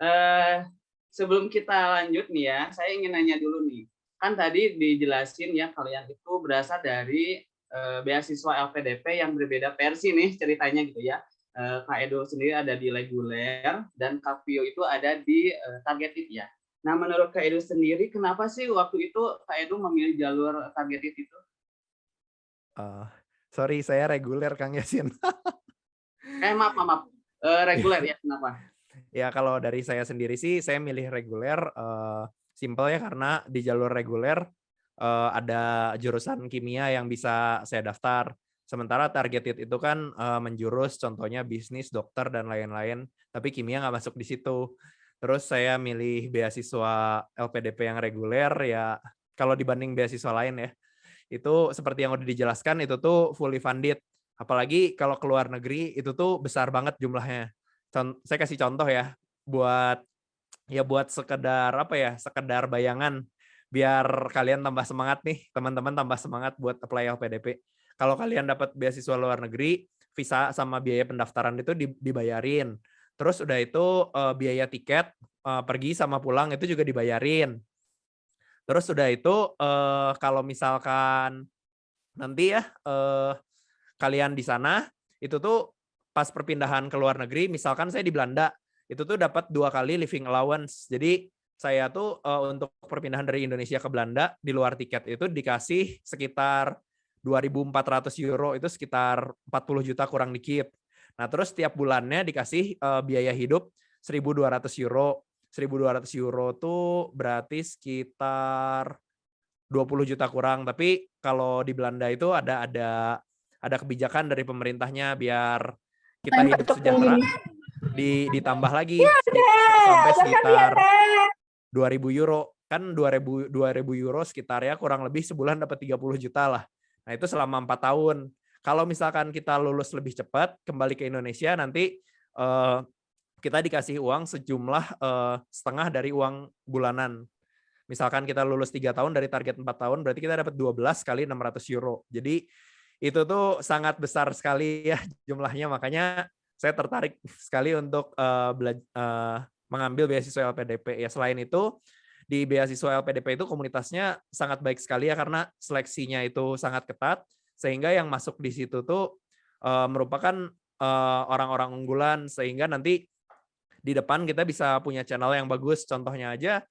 Eh, Sebelum kita lanjut nih ya, saya ingin nanya dulu nih. Kan tadi dijelasin ya kalian itu berasal dari beasiswa LPDP yang berbeda versi nih ceritanya gitu ya. Kak Edo sendiri ada di reguler dan Kak Pio itu ada di targeted ya. Nah, menurut Kak Edo sendiri, kenapa sih waktu itu Kak Edo memilih jalur targeted itu? Eh, sorry, saya reguler Kang Yasin. Maaf, maaf, maaf. Reguler ya, kenapa? Ya kalau dari saya sendiri sih, saya milih reguler, simpelnya karena di jalur reguler, ada jurusan kimia yang bisa saya daftar. Sementara targeted itu kan, menjurus contohnya bisnis, dokter, dan lain-lain, tapi kimia nggak masuk di situ. Terus saya milih beasiswa LPDP yang reguler, ya kalau dibanding beasiswa lain ya, itu seperti yang udah dijelaskan, itu tuh fully funded. Apalagi kalau ke luar negeri, itu tuh besar banget jumlahnya. Saya kasih contoh ya, buat buat sekedar apa ya, sekedar bayangan biar kalian tambah semangat nih, teman-teman tambah semangat buat apply LPDP. Kalau kalian dapat beasiswa luar negeri, visa sama biaya pendaftaran itu dibayarin. Terus udah itu biaya tiket pergi sama pulang itu juga dibayarin. Terus udah itu kalau misalkan nanti ya kalian di sana itu tuh pas perpindahan ke luar negeri, misalkan saya di Belanda, itu tuh dapat 2 kali living allowance. Jadi saya tuh, untuk perpindahan dari Indonesia ke Belanda, di luar tiket itu dikasih sekitar 2.400 euro, itu sekitar 40 juta kurang dikit. Nah, terus tiap bulannya dikasih, biaya hidup 1.200 euro. 1.200 euro tuh berarti sekitar 20 juta kurang, tapi kalau di Belanda itu ada kebijakan dari pemerintahnya biar kita Main hidup TikTok yang sejahtera, gini. ditambah lagi Ya deh, sampai makasih ya sekitar teh. 2.000 euro. Kan 2.000 euro sekitar ya kurang lebih sebulan dapat 30 juta lah. Nah, itu selama 4 tahun. Kalau misalkan kita lulus lebih cepat, kembali ke Indonesia nanti eh, kita dikasih uang sejumlah setengah dari uang bulanan. Misalkan kita lulus 3 tahun dari target 4 tahun, berarti kita dapat 12 kali 600 euro. Jadi itu tuh sangat besar sekali ya jumlahnya, makanya saya tertarik sekali untuk mengambil beasiswa LPDP. Ya selain itu, di beasiswa LPDP itu komunitasnya sangat baik sekali ya karena seleksinya itu sangat ketat, sehingga yang masuk di situ tuh merupakan orang-orang unggulan, sehingga nanti di depan kita bisa punya channel yang bagus. Contohnya aja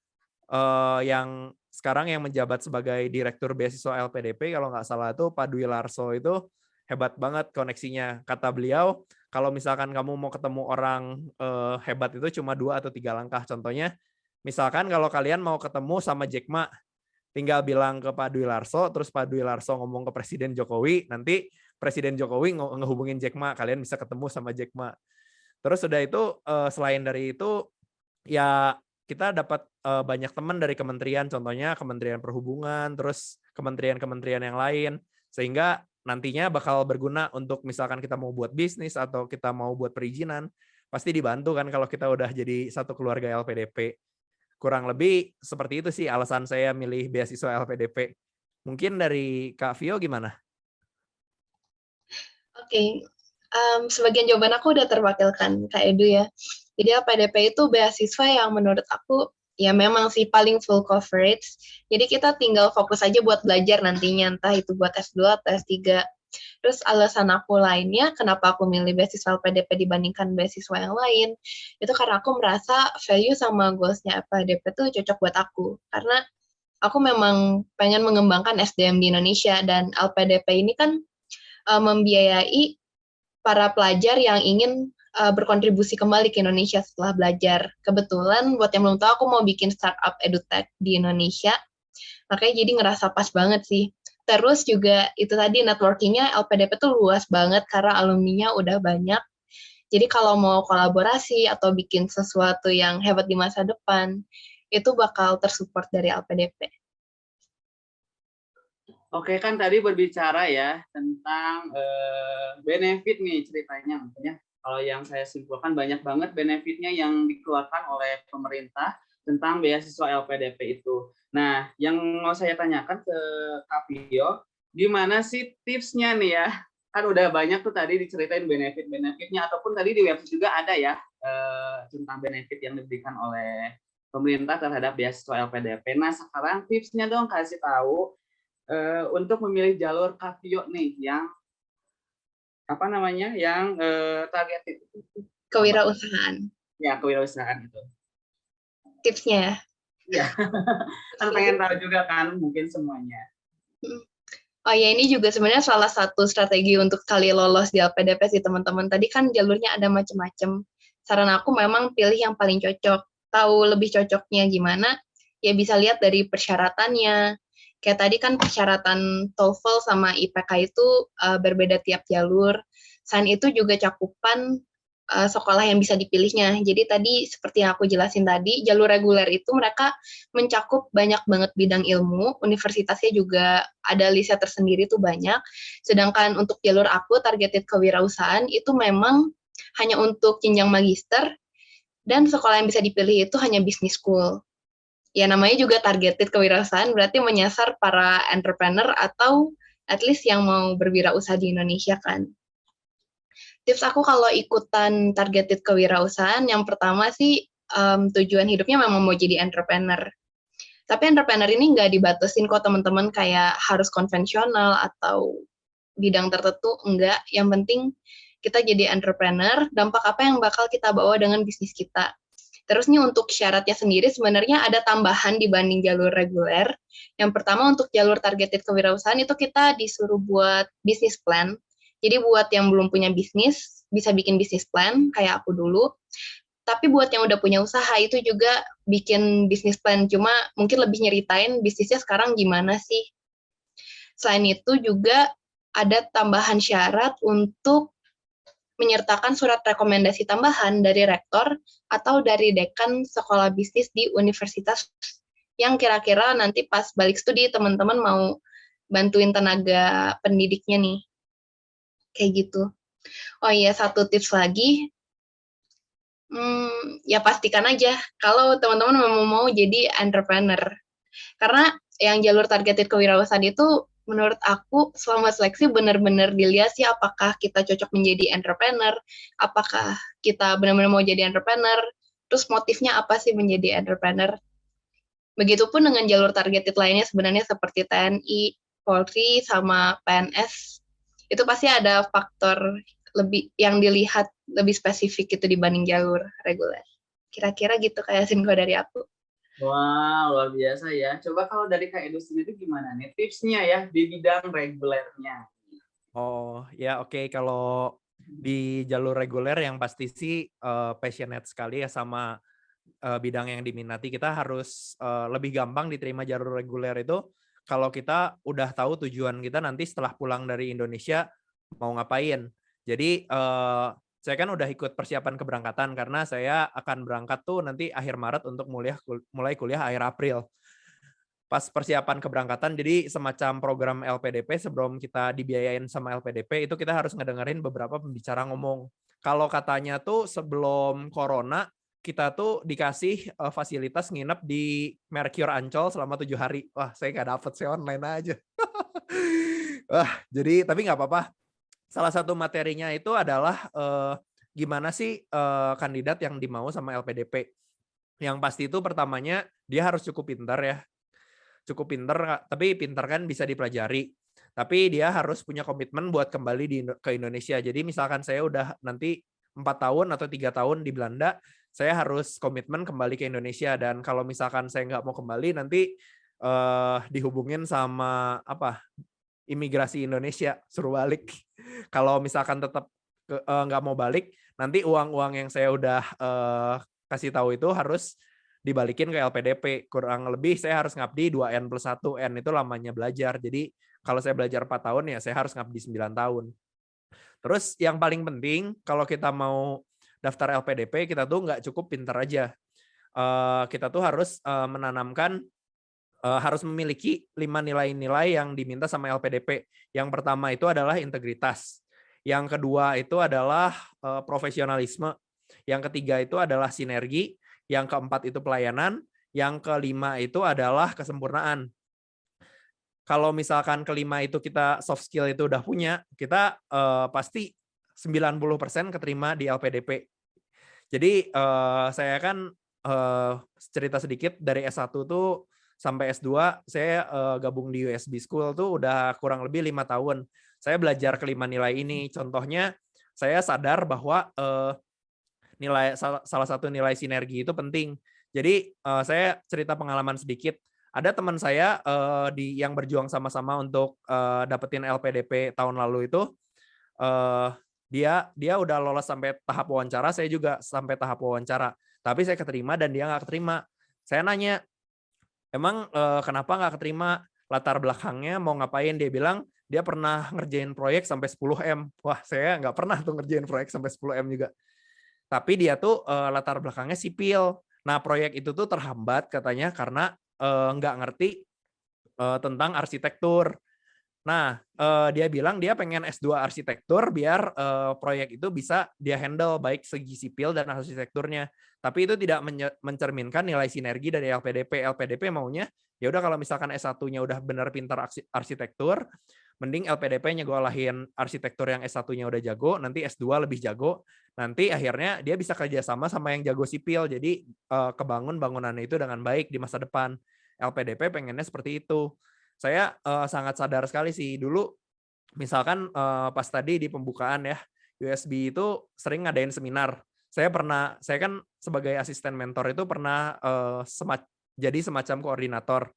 yang sekarang yang menjabat sebagai direktur beasiswa LPDP kalau nggak salah itu Pak Dwi Larso, itu hebat banget koneksinya. Kata beliau, kalau misalkan kamu mau ketemu orang hebat itu cuma 2 atau 3 langkah. Contohnya, misalkan kalau kalian mau ketemu sama Jack Ma, tinggal bilang ke Pak Dwi Larso, terus Pak Dwi Larso ngomong ke Presiden Jokowi, nanti Presiden Jokowi ngehubungin Jack Ma, kalian bisa ketemu sama Jack Ma. Terus udah itu selain dari itu ya kita dapat banyak teman dari kementerian, contohnya Kementerian Perhubungan, terus kementerian-kementerian yang lain, sehingga nantinya bakal berguna untuk misalkan kita mau buat bisnis atau kita mau buat perizinan, pasti dibantu kan kalau kita udah jadi satu keluarga LPDP. Kurang lebih seperti itu sih alasan saya milih beasiswa LPDP. Mungkin dari Kak Vio gimana? Oke, sebagian jawaban aku udah terwakilkan Kak Edu ya. Jadi LPDP itu beasiswa yang menurut aku ya memang sih paling full coverage. Jadi kita tinggal fokus aja buat belajar nantinya, entah itu buat S2 atau S3. Terus alasan aku lainnya, kenapa aku milih beasiswa LPDP dibandingkan beasiswa yang lain, itu karena aku merasa value sama goals-nya LPDP itu cocok buat aku. Karena aku memang pengen mengembangkan SDM di Indonesia, dan LPDP ini kan membiayai para pelajar yang ingin berkontribusi kembali ke Indonesia setelah belajar. Kebetulan buat yang belum tahu, aku mau bikin startup edutech di Indonesia, makanya jadi ngerasa pas banget sih. Terus juga itu tadi networking-nya LPDP tuh luas banget karena alumninya udah banyak. Jadi kalau mau kolaborasi atau bikin sesuatu yang hebat di masa depan, itu bakal tersupport dari LPDP. Oke, kan tadi berbicara ya tentang benefit nih ceritanya. Maksudnya kalau yang saya simpulkan banyak banget benefitnya yang dikeluarkan oleh pemerintah tentang beasiswa LPDP itu. Nah, yang mau saya tanyakan ke Kak Pio, gimana sih tipsnya nih ya kan udah banyak tuh tadi diceritain benefit-benefitnya, ataupun tadi di website juga ada ya tentang benefit yang diberikan oleh pemerintah terhadap beasiswa LPDP. Nah sekarang tipsnya dong kasih tahu untuk memilih jalur Kavio nih yang apa namanya yang targeted Kewirausahaan. ya kewirausahaan itu. Tipsnya ya. Iya, kan pengen tahu juga kan mungkin semuanya. Oh ya, ini juga sebenarnya salah satu strategi untuk kali lolos di LPDP sih teman-teman. Tadi kan jalurnya ada macam-macam. Saran aku memang pilih yang paling cocok. Tahu lebih cocoknya gimana? Ya bisa lihat dari persyaratannya. Kayak tadi kan persyaratan TOEFL sama IPK itu berbeda tiap jalur. Selain itu juga cakupan sekolah yang bisa dipilihnya. Jadi tadi seperti yang aku jelasin tadi, jalur reguler itu mereka mencakup banyak banget bidang ilmu, universitasnya juga ada listnya tersendiri tuh banyak. Sedangkan untuk jalur aku targeted kewirausahaan itu memang hanya untuk jenjang magister dan sekolah yang bisa dipilih itu hanya business school. Ya namanya juga targeted kewirausahaan berarti menyasar para entrepreneur atau at least yang mau berwirausaha di Indonesia kan. Tips aku kalau ikutan targeted kewirausahaan, yang pertama sih tujuan hidupnya memang mau jadi entrepreneur. Tapi entrepreneur ini nggak dibatasin kok teman-teman kayak harus konvensional atau bidang tertentu, enggak. Yang penting kita jadi entrepreneur, dampak apa yang bakal kita bawa dengan bisnis kita. Terus nih untuk syaratnya sendiri sebenarnya ada tambahan dibanding jalur reguler. Yang pertama untuk jalur targeted kewirausahaan itu kita disuruh buat business plan. Jadi buat yang belum punya bisnis, bisa bikin bisnis plan, kayak aku dulu. Tapi buat yang udah punya usaha, itu juga bikin bisnis plan. Cuma mungkin lebih nyeritain bisnisnya sekarang gimana sih. Selain itu juga ada tambahan syarat untuk menyertakan surat rekomendasi tambahan dari rektor atau dari dekan sekolah bisnis di universitas yang kira-kira nanti pas balik studi teman-teman mau bantuin tenaga pendidiknya nih. Kayak gitu. Oh iya, satu tips lagi, ya pastikan aja kalau teman-teman mau jadi entrepreneur. Karena yang jalur targeted kewirausahaan itu menurut aku selama seleksi benar-benar dilihat sih apakah kita cocok menjadi entrepreneur, apakah kita benar-benar mau jadi entrepreneur, terus motifnya apa sih menjadi entrepreneur. Begitupun dengan jalur targeted lainnya sebenarnya seperti TNI, Polri, sama PNS. Itu pasti ada faktor lebih yang dilihat lebih spesifik itu dibanding jalur reguler. Kira-kira gitu kayak info dari aku. Wah, luar biasa ya. Coba kalau dari Kak Edo sendiri gimana nih tipsnya ya di bidang regulernya? Oh, ya oke. Kalau di jalur reguler yang pasti sih passionate sekali ya sama bidang yang diminati. Kita harus lebih gampang diterima jalur reguler itu kalau kita udah tahu tujuan kita nanti setelah pulang dari Indonesia mau ngapain. Jadi saya kan udah ikut persiapan keberangkatan karena saya akan berangkat tuh nanti akhir Maret untuk mulai kuliah akhir April. Pas persiapan keberangkatan, jadi semacam program LPDP sebelum kita dibiayain sama LPDP itu kita harus ngedengerin beberapa pembicara ngomong. Kalau katanya tuh sebelum corona kita tuh dikasih fasilitas nginep di Mercure Ancol selama 7 hari. Wah, saya nggak dapet, saya online aja. Wah, jadi tapi nggak apa-apa. Salah satu materinya itu adalah gimana sih kandidat yang dimau sama LPDP. Yang pasti itu pertamanya dia harus cukup pintar ya. Cukup pintar, tapi pintar kan bisa dipelajari. Tapi dia harus punya komitmen buat kembali ke Indonesia. Jadi misalkan saya udah nanti 4 tahun atau 3 tahun di Belanda, saya harus komitmen kembali ke Indonesia. Dan kalau misalkan saya nggak mau kembali, nanti dihubungin sama imigrasi Indonesia, suruh balik. Kalau misalkan tetap nggak mau balik, nanti uang-uang yang saya udah kasih tahu itu harus dibalikin ke LPDP. Kurang lebih saya harus ngabdi 2N+1. N itu lamanya belajar. Jadi kalau saya belajar 4 tahun ya saya harus ngabdi 9 tahun. Terus yang paling penting kalau kita mau daftar LPDP, kita tuh nggak cukup pintar aja. Kita tuh harus menanamkan, harus memiliki 5 nilai-nilai yang diminta sama LPDP. Yang pertama itu adalah integritas. Yang kedua itu adalah profesionalisme. Yang ketiga itu adalah sinergi. Yang keempat itu pelayanan. Yang kelima itu adalah kesempurnaan. kalau misalkan kelima itu kita soft skill itu udah punya, kita pasti 90% keterima di LPDP. Jadi saya kan cerita sedikit dari S1 tuh sampai S2 saya gabung di USB School tuh udah kurang lebih 5 tahun. Saya belajar kelima nilai ini. Contohnya saya sadar bahwa salah satu nilai sinergi itu penting. Jadi saya cerita pengalaman sedikit. Ada teman saya yang berjuang sama-sama untuk dapetin LPDP tahun lalu itu dia udah lolos sampai tahap wawancara, saya juga sampai tahap wawancara. Tapi saya keterima dan dia nggak keterima. Saya nanya, emang kenapa nggak keterima? Latar belakangnya mau ngapain? Dia bilang dia pernah ngerjain proyek sampai 10M. Wah, saya nggak pernah tuh ngerjain proyek sampai 10M juga. Tapi dia tuh latar belakangnya sipil. Nah, proyek itu tuh terhambat katanya karena nggak ngerti tentang arsitektur. Nah, dia bilang dia pengen S2 arsitektur biar proyek itu bisa dia handle baik segi sipil dan arsitekturnya. Tapi itu tidak mencerminkan nilai sinergi dari LPDP. LPDP maunya ya udah kalau misalkan S1-nya udah benar pintar arsitektur, mending LPDP nyegolahin arsitektur yang S1-nya udah jago, nanti S2 lebih jago, nanti akhirnya dia bisa kerjasama sama yang jago sipil, jadi kebangun bangunannya itu dengan baik di masa depan. LPDP pengennya seperti itu. Saya sangat sadar sekali sih dulu, misalkan pas tadi di pembukaan ya, USB itu sering ngadain seminar. Saya kan sebagai asisten mentor itu pernah jadi semacam koordinator.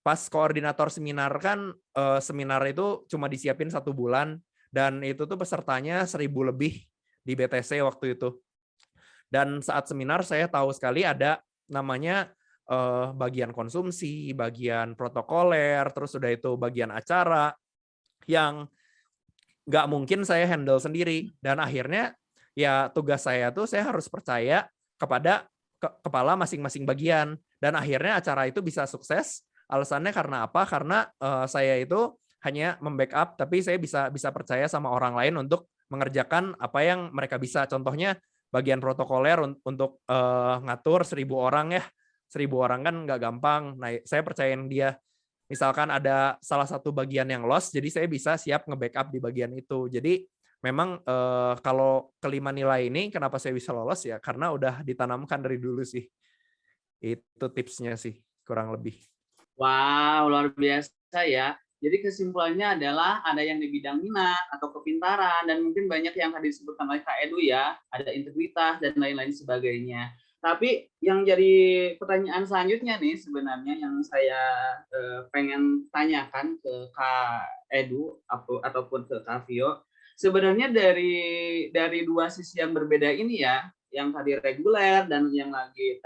Pas koordinator seminar kan seminar itu cuma disiapin 1 bulan dan itu tuh pesertanya 1000 lebih di BTC waktu itu. Dan saat seminar saya tahu sekali ada namanya bagian konsumsi, bagian protokoler, terus udah itu bagian acara yang nggak mungkin saya handle sendiri. Dan akhirnya ya tugas saya tuh saya harus percaya kepada kepala masing-masing bagian. Dan akhirnya acara itu bisa sukses. Alasannya karena apa? Karena saya itu hanya membackup, tapi saya bisa percaya sama orang lain untuk mengerjakan apa yang mereka bisa. Contohnya bagian protokoler untuk ngatur 1000 orang ya. 1000 orang kan nggak gampang. Nah, saya percayain dia. Misalkan ada salah satu bagian yang lost, jadi saya bisa siap nge-backup di bagian itu. Jadi memang kalau kelima nilai ini, kenapa saya bisa lolos ya? Karena udah ditanamkan dari dulu sih. Itu tipsnya sih, kurang lebih. Wow, luar biasa ya. Jadi kesimpulannya adalah ada yang di bidang minat atau kepintaran, dan mungkin banyak yang tadi disebutkan oleh Kak Edu ya, ada integritas dan lain-lain sebagainya. Tapi yang jadi pertanyaan selanjutnya nih sebenarnya yang saya pengen tanyakan ke Kak Edu ataupun ke Kak Vio, sebenarnya dari dua sisi yang berbeda ini ya, yang tadi reguler dan yang lagi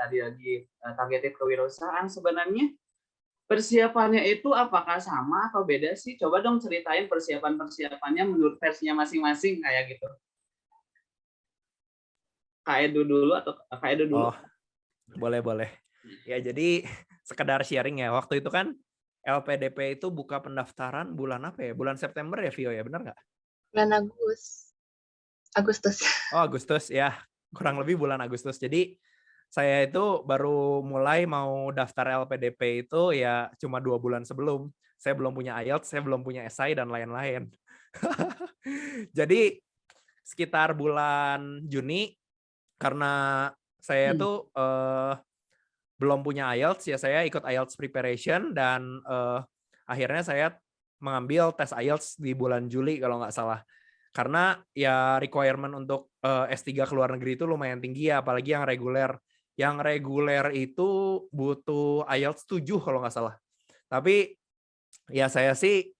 targeted kewirausahaan, sebenarnya persiapannya itu apakah sama atau beda sih? Coba dong ceritain persiapannya menurut versinya masing-masing kayak gitu. Kak Edu dulu atau Kak Edu dulu? Oh, boleh. Ya, jadi sekedar sharing ya. Waktu itu kan LPDP itu buka pendaftaran bulan apa ya? Bulan September ya, Vio ya? Benar nggak? Bulan Agustus. Oh, Agustus ya. Kurang lebih bulan Agustus. Jadi saya itu baru mulai mau daftar LPDP itu ya cuma 2 bulan sebelum. Saya belum punya IELTS, saya belum punya SI dan lain-lain. Jadi sekitar bulan Juni, karena saya tuh belum punya IELTS, ya saya ikut IELTS preparation dan akhirnya saya mengambil tes IELTS di bulan Juli kalau nggak salah. Karena ya requirement untuk S3 ke luar negeri itu lumayan tinggi ya, apalagi yang reguler. Yang reguler itu butuh IELTS 7 kalau nggak salah. Tapi ya saya sih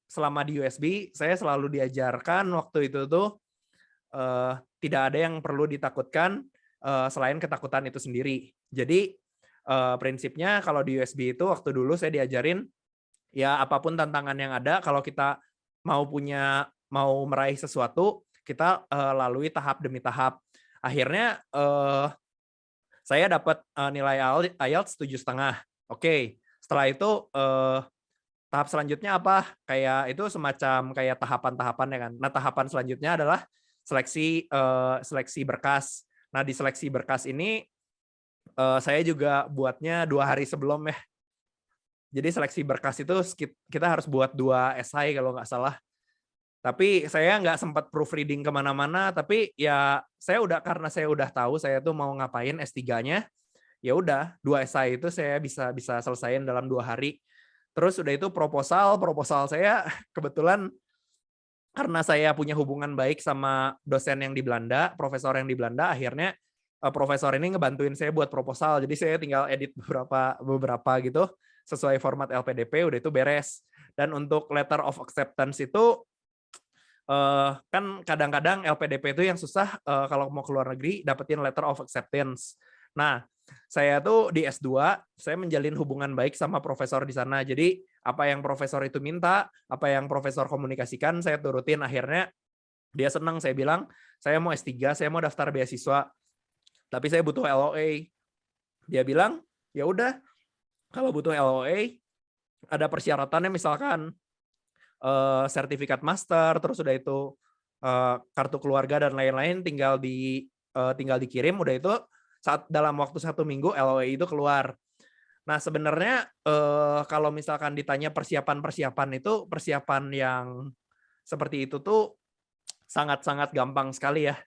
selama di USB saya selalu diajarkan waktu itu tuh tidak ada yang perlu ditakutkan selain ketakutan itu sendiri. Jadi prinsipnya kalau di USB itu waktu dulu saya diajarin ya apapun tantangan yang ada, kalau kita mau meraih sesuatu, kita lalui tahap demi tahap. Akhirnya saya dapat nilai IELTS 7,5. Oke, setelah itu tahap selanjutnya apa? Kayak itu semacam kayak tahapan-tahapan ya kan. Nah, tahapan selanjutnya adalah seleksi berkas. Nah, di seleksi berkas ini saya juga buatnya 2 hari sebelum ya. Jadi seleksi berkas itu kita harus buat 2 esai kalau nggak salah. Tapi saya nggak sempat proofreading kemana-mana, tapi ya karena saya udah tahu saya tuh mau ngapain S3-nya, ya udah 2 esai itu saya bisa selesaiin dalam 2 hari. Terus udah itu proposal saya kebetulan karena saya punya hubungan baik sama dosen yang di Belanda, profesor yang di Belanda, akhirnya profesor ini ngebantuin saya buat proposal. Jadi saya tinggal edit beberapa gitu sesuai format LPDP, udah itu beres. Dan untuk letter of acceptance itu kan kadang-kadang LPDP itu yang susah kalau mau ke luar negeri dapetin letter of acceptance. Nah, saya tuh di S2, saya menjalin hubungan baik sama profesor di sana. Jadi apa yang profesor itu minta, apa yang profesor komunikasikan, saya turutin. Akhirnya dia senang, saya bilang, saya mau S3, saya mau daftar beasiswa, tapi saya butuh LOA. Dia bilang, ya udah, kalau butuh LOA, ada persyaratannya misalkan sertifikat master, terus udah itu kartu keluarga dan lain-lain, tinggal dikirim, udah itu dalam waktu 1 minggu LOA itu keluar. Nah sebenarnya kalau misalkan ditanya persiapan itu persiapan yang seperti itu tuh sangat-sangat gampang sekali ya.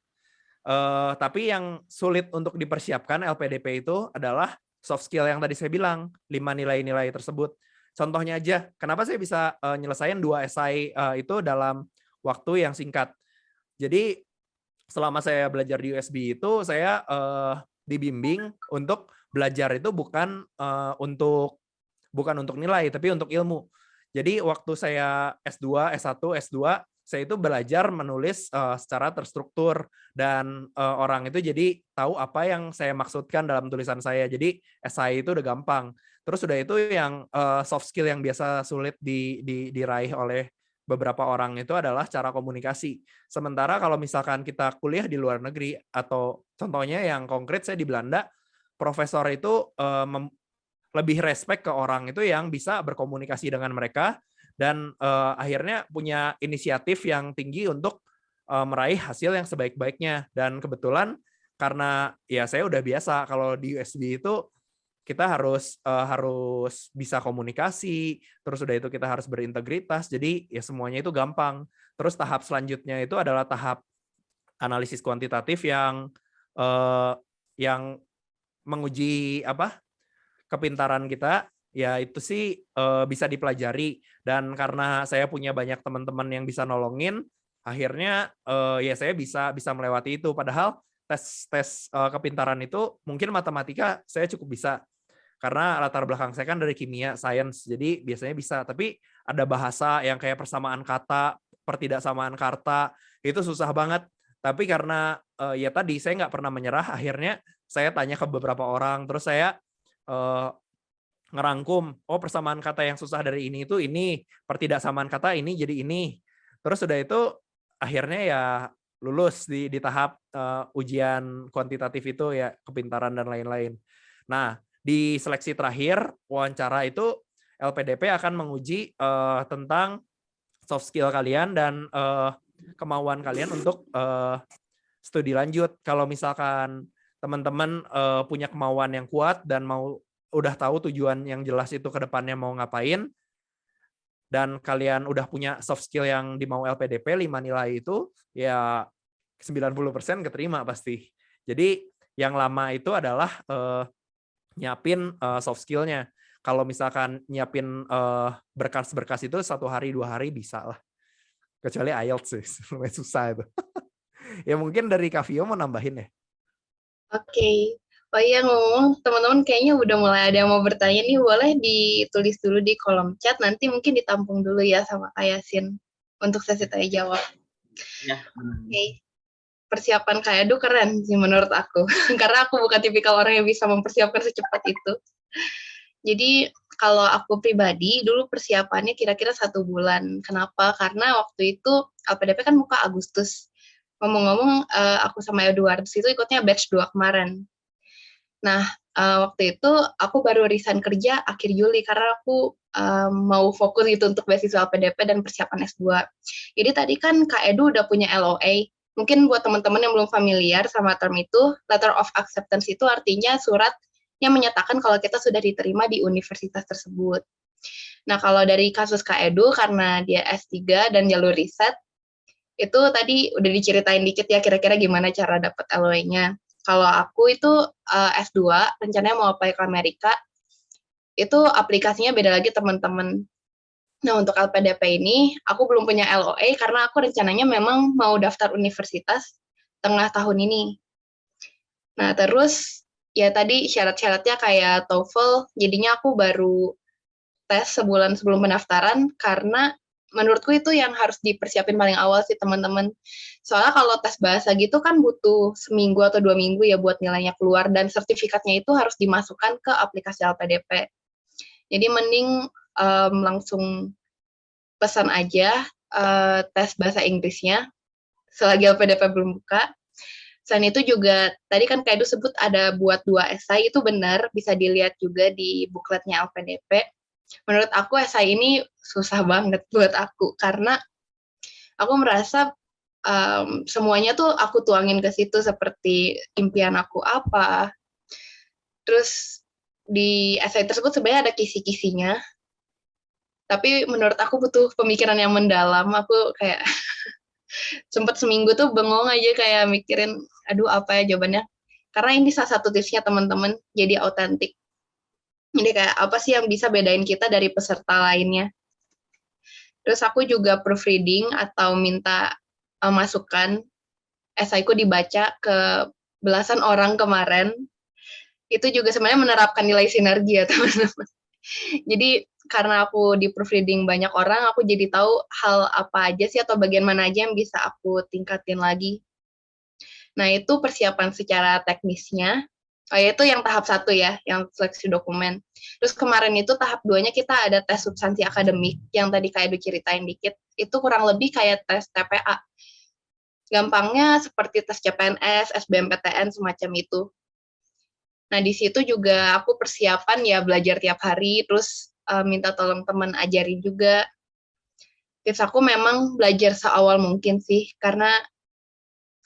Tapi yang sulit untuk dipersiapkan LPDP itu adalah soft skill yang tadi saya bilang, 5 nilai-nilai tersebut. Contohnya aja, kenapa saya bisa nyelesain 2 esai itu dalam waktu yang singkat. Jadi selama saya belajar di USB itu saya dibimbing untuk belajar itu bukan untuk nilai, tapi untuk ilmu. Jadi waktu saya S2, S1, S2, saya itu belajar menulis secara terstruktur dan orang itu jadi tahu apa yang saya maksudkan dalam tulisan saya. Jadi esai itu udah gampang. Terus udah itu yang soft skill yang biasa sulit diraih oleh beberapa orang itu adalah cara komunikasi. Sementara kalau misalkan kita kuliah di luar negeri atau contohnya yang konkret saya di Belanda, profesor itu lebih respect ke orang itu yang bisa berkomunikasi dengan mereka dan akhirnya punya inisiatif yang tinggi untuk meraih hasil yang sebaik-baiknya. Dan kebetulan karena ya saya udah biasa kalau di USB itu kita harus bisa komunikasi, terus udah itu kita harus berintegritas, jadi ya semuanya itu gampang. Terus tahap selanjutnya itu adalah tahap analisis kuantitatif yang menguji kepintaran kita, ya itu sih bisa dipelajari. Dan karena saya punya banyak teman-teman yang bisa nolongin, akhirnya ya saya bisa melewati itu. Padahal tes kepintaran itu mungkin matematika saya cukup bisa. Karena latar belakang saya kan dari kimia, sains, jadi biasanya bisa. Tapi ada bahasa yang kayak persamaan kata, pertidaksamaan kata, itu susah banget. Tapi karena ya tadi saya nggak pernah menyerah, akhirnya saya tanya ke beberapa orang, terus saya ngerangkum, oh persamaan kata yang susah dari ini itu ini, pertidaksamaan kata ini jadi ini. Terus udah itu akhirnya ya lulus di tahap ujian kuantitatif itu ya, kepintaran dan lain-lain. Nah, di seleksi terakhir, wawancara itu LPDP akan menguji tentang soft skill kalian dan kemauan kalian untuk studi lanjut. Kalau misalkan teman-teman punya kemauan yang kuat dan udah tahu tujuan yang jelas itu ke depannya mau ngapain, dan kalian udah punya soft skill yang dimau LPDP, 5 nilai itu, ya 90% keterima pasti. Jadi yang lama itu adalah nyiapin soft skill-nya. Kalau misalkan nyiapin berkas-berkas itu 1 hari 2 hari bisa lah. Kecuali IELTS sih, lumayan susah itu. Ya mungkin dari Kak Vio mau nambahin ya? Oke. Oh iya, ngomong teman-teman kayaknya udah mulai ada yang mau bertanya nih, boleh ditulis dulu di kolom chat, nanti mungkin ditampung dulu ya sama Kak Yasin untuk sesi tanya jawab. Ya. Oke. Persiapan Kak Edu keren sih menurut aku. Karena aku bukan tipikal orang yang bisa mempersiapkan secepat itu. Jadi kalau aku pribadi, dulu persiapannya kira-kira 1 bulan. Kenapa? Karena waktu itu LPDP kan buka Agustus. Ngomong-ngomong, aku sama Edward itu ikutnya batch 2 kemarin. Nah, waktu itu aku baru resign kerja akhir Juli karena aku mau fokus gitu untuk beasiswa LPDP dan persiapan S2. Jadi tadi kan Kak Edu udah punya LOA. Mungkin buat teman-teman yang belum familiar sama term itu, letter of acceptance itu artinya surat yang menyatakan kalau kita sudah diterima di universitas tersebut. Nah, kalau dari kasus Kak Edu, karena dia S3 dan jalur riset, itu tadi udah diceritain dikit ya kira-kira gimana cara dapat LOE-nya. Kalau aku itu S2, rencananya mau apply ke Amerika, itu aplikasinya beda lagi teman-teman. Nah, untuk LPDP ini, aku belum punya LOE karena aku rencananya memang mau daftar universitas tengah tahun ini. Nah, terus ya tadi syarat-syaratnya kayak TOEFL, jadinya aku baru tes sebulan sebelum pendaftaran karena menurutku itu yang harus dipersiapin paling awal sih teman-teman. Soalnya kalau tes bahasa gitu kan butuh seminggu atau 2 minggu ya buat nilainya keluar dan sertifikatnya itu harus dimasukkan ke aplikasi LPDP. Jadi mending langsung pesan aja tes bahasa Inggrisnya selagi LPDP belum buka. Selain itu juga tadi kan Kak Edu sebut ada buat 2 esai, itu benar, bisa dilihat juga di bukletnya LPDP. Menurut aku esai ini susah banget buat aku karena aku merasa semuanya tuh aku tuangin ke situ seperti impian aku apa. Terus di esai tersebut sebenarnya ada kisi-kisinya, tapi menurut aku butuh pemikiran yang mendalam. Aku kayak sempat seminggu tuh bengong aja kayak mikirin, aduh apa ya jawabannya. Karena ini salah satu tipsnya teman-teman, jadi autentik. Jadi kayak apa sih yang bisa bedain kita dari peserta lainnya. Terus aku juga proofreading atau minta masukan esaiku dibaca ke belasan orang kemarin. Itu juga sebenarnya menerapkan nilai sinergi ya teman-teman. Jadi karena aku di proofreading banyak orang, aku jadi tahu hal apa aja sih atau bagian mana aja yang bisa aku tingkatin lagi. Nah, itu persiapan secara teknisnya. Oh, itu yang tahap 1 ya, yang seleksi dokumen. Terus kemarin itu tahap 2-nya kita ada tes substansi akademik, yang tadi Kak Edu ceritain dikit. Itu kurang lebih kayak tes TPA. Gampangnya seperti tes CPNS, SBMPTN, semacam itu. Nah, di situ juga aku persiapan ya belajar tiap hari, terus minta tolong teman ajarin juga. Tips aku memang belajar seawal mungkin sih, karena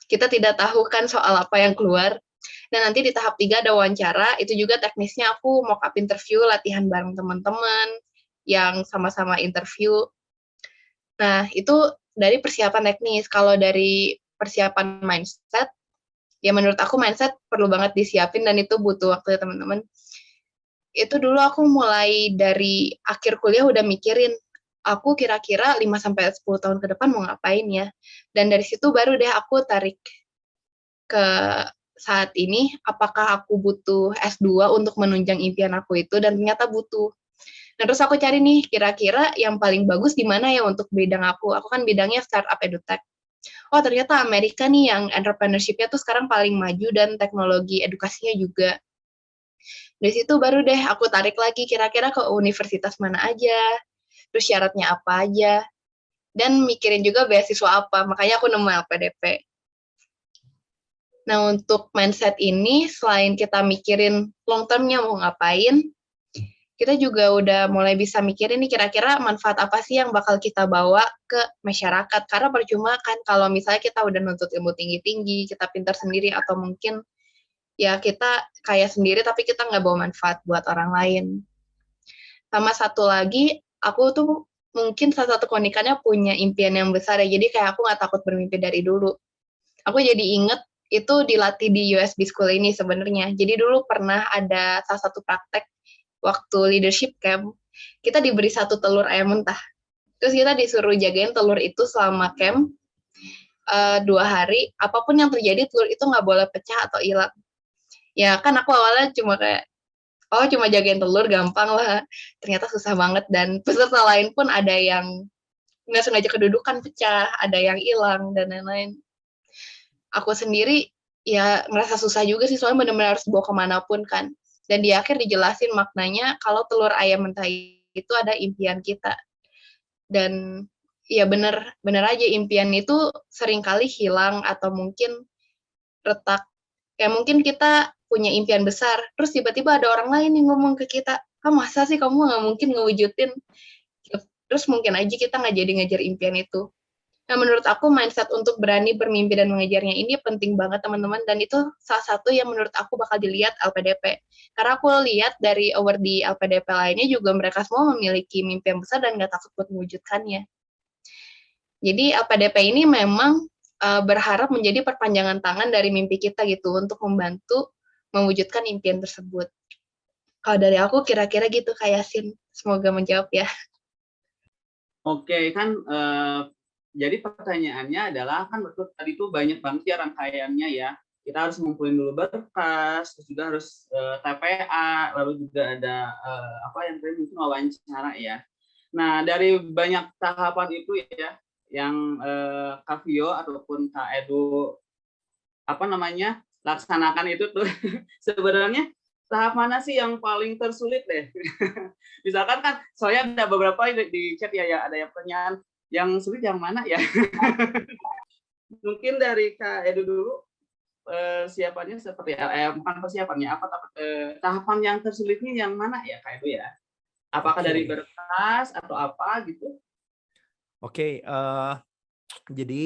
kita tidak tahu kan soal apa yang keluar. Dan nanti di tahap 3 ada wawancara, itu juga teknisnya aku mock up interview, latihan bareng teman-teman yang sama-sama interview. Nah, itu dari persiapan teknis. Kalau dari persiapan mindset, ya menurut aku mindset perlu banget disiapin dan itu butuh waktu ya teman-teman. Itu dulu aku mulai dari akhir kuliah udah mikirin, aku kira-kira 5-10 tahun ke depan mau ngapain ya. Dan dari situ baru deh aku tarik ke saat ini, apakah aku butuh S2 untuk menunjang impian aku itu, dan ternyata butuh. Nah, terus aku cari nih, kira-kira yang paling bagus di mana ya untuk bidang aku. Aku kan bidangnya startup edutech. Oh, ternyata Amerika nih yang entrepreneurship-nya tuh sekarang paling maju dan teknologi edukasinya juga. Dari situ baru deh aku tarik lagi kira-kira ke universitas mana aja, terus syaratnya apa aja, dan mikirin juga beasiswa apa. Makanya aku nemu LPDP. Nah, untuk mindset ini, selain kita mikirin long term-nya mau ngapain, kita juga udah mulai bisa mikirin nih kira-kira manfaat apa sih yang bakal kita bawa ke masyarakat. Karena percuma kan kalau misalnya kita udah nuntut ilmu tinggi-tinggi, kita pintar sendiri, atau mungkin ya kita kaya sendiri tapi kita nggak bawa manfaat buat orang lain. Sama satu lagi, aku tuh mungkin salah satu keunikannya punya impian yang besar ya, jadi kayak aku nggak takut bermimpi dari dulu. Aku jadi inget itu dilatih di USB School ini sebenarnya. Jadi dulu pernah ada salah satu praktek waktu leadership camp, kita diberi 1 telur ayam mentah. Terus kita disuruh jagain telur itu selama camp 2 hari, apapun yang terjadi telur itu nggak boleh pecah atau hilang. Ya kan aku awalnya cuma kayak, oh cuma jagain telur gampang lah. Ternyata susah banget dan peserta lain pun ada yang nggak sengaja kedudukan pecah, ada yang hilang, dan lain-lain. Aku sendiri ya ngerasa susah juga sih, soalnya benar-benar harus bawa kemanapun kan. Dan di akhir dijelasin maknanya kalau telur ayam mentah itu ada impian kita. Dan ya bener aja impian itu seringkali hilang atau mungkin retak. Ya mungkin kita punya impian besar, terus tiba-tiba ada orang lain yang ngomong ke kita, masa sih kamu nggak mungkin ngewujudin? Terus mungkin aja kita nggak jadi ngejar impian itu. Nah, menurut aku mindset untuk berani bermimpi dan mengejarnya ini penting banget teman-teman, dan itu salah satu yang menurut aku bakal dilihat LPDP. Karena aku lihat dari award di LPDP lainnya juga mereka semua memiliki mimpi yang besar dan nggak takut buat mewujudkannya. Jadi LPDP ini memang berharap menjadi perpanjangan tangan dari mimpi kita gitu untuk membantu mewujudkan impian tersebut. Kalau dari aku kira-kira gitu Kak Yasin. Semoga menjawab ya. Oke, kan jadi pertanyaannya adalah kan betul tadi tuh banyak banget ya rangkaiannya ya. Kita harus ngumpulin dulu berkas, terus juga harus TPA, lalu juga ada apa yang tadi mungkin wawancara ya. Nah, dari banyak tahapan itu ya, yang Kak Vio ataupun Kak Edu apa namanya laksanakan itu tuh sebenarnya tahap mana sih yang paling tersulit deh? Misalkan kan soalnya ada beberapa di chat ya ada yang pertanyaan yang sulit yang mana ya? Mungkin dari Kak Edu dulu persiapannya seperti bukan persiapannya apa tahapan yang tersulitnya yang mana ya Kak Edu ya? Apakah dari berkas atau apa gitu? Oke, jadi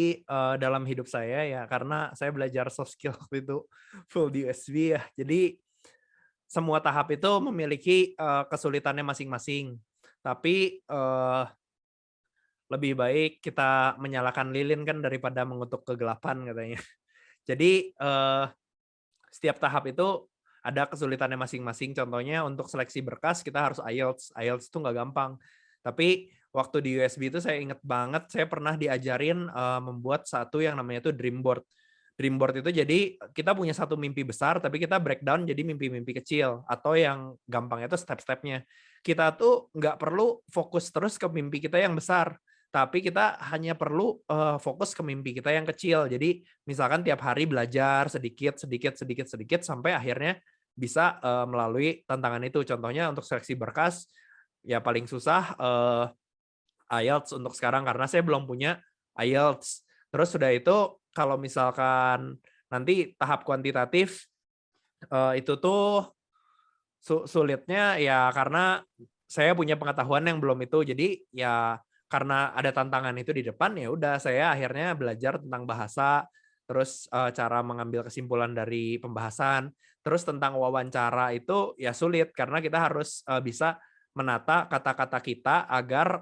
dalam hidup saya ya karena saya belajar soft skill waktu itu full di USB ya. Jadi semua tahap itu memiliki kesulitannya masing-masing. Tapi lebih baik kita menyalakan lilin kan daripada mengutuk kegelapan katanya. Jadi setiap tahap itu ada kesulitannya masing-masing. Contohnya untuk seleksi berkas kita harus IELTS. IELTS itu nggak gampang. Tapi waktu di USB itu saya ingat banget saya pernah diajarin membuat satu yang namanya itu dream board. Dream board itu jadi kita punya satu mimpi besar tapi kita breakdown jadi mimpi-mimpi kecil atau yang gampangnya itu step-stepnya. Kita tuh nggak perlu fokus terus ke mimpi kita yang besar, tapi kita hanya perlu fokus ke mimpi kita yang kecil. Jadi misalkan tiap hari belajar sedikit sampai akhirnya bisa melalui tantangan itu. Contohnya untuk seleksi berkas ya paling susah IELTS untuk sekarang karena saya belum punya IELTS. Terus sudah itu kalau misalkan nanti tahap kuantitatif itu tuh sulitnya ya karena saya punya pengetahuan yang belum itu. Jadi ya karena ada tantangan itu di depan ya udah saya akhirnya belajar tentang bahasa, terus cara mengambil kesimpulan dari pembahasan, terus tentang wawancara itu ya sulit karena kita harus bisa menata kata-kata kita agar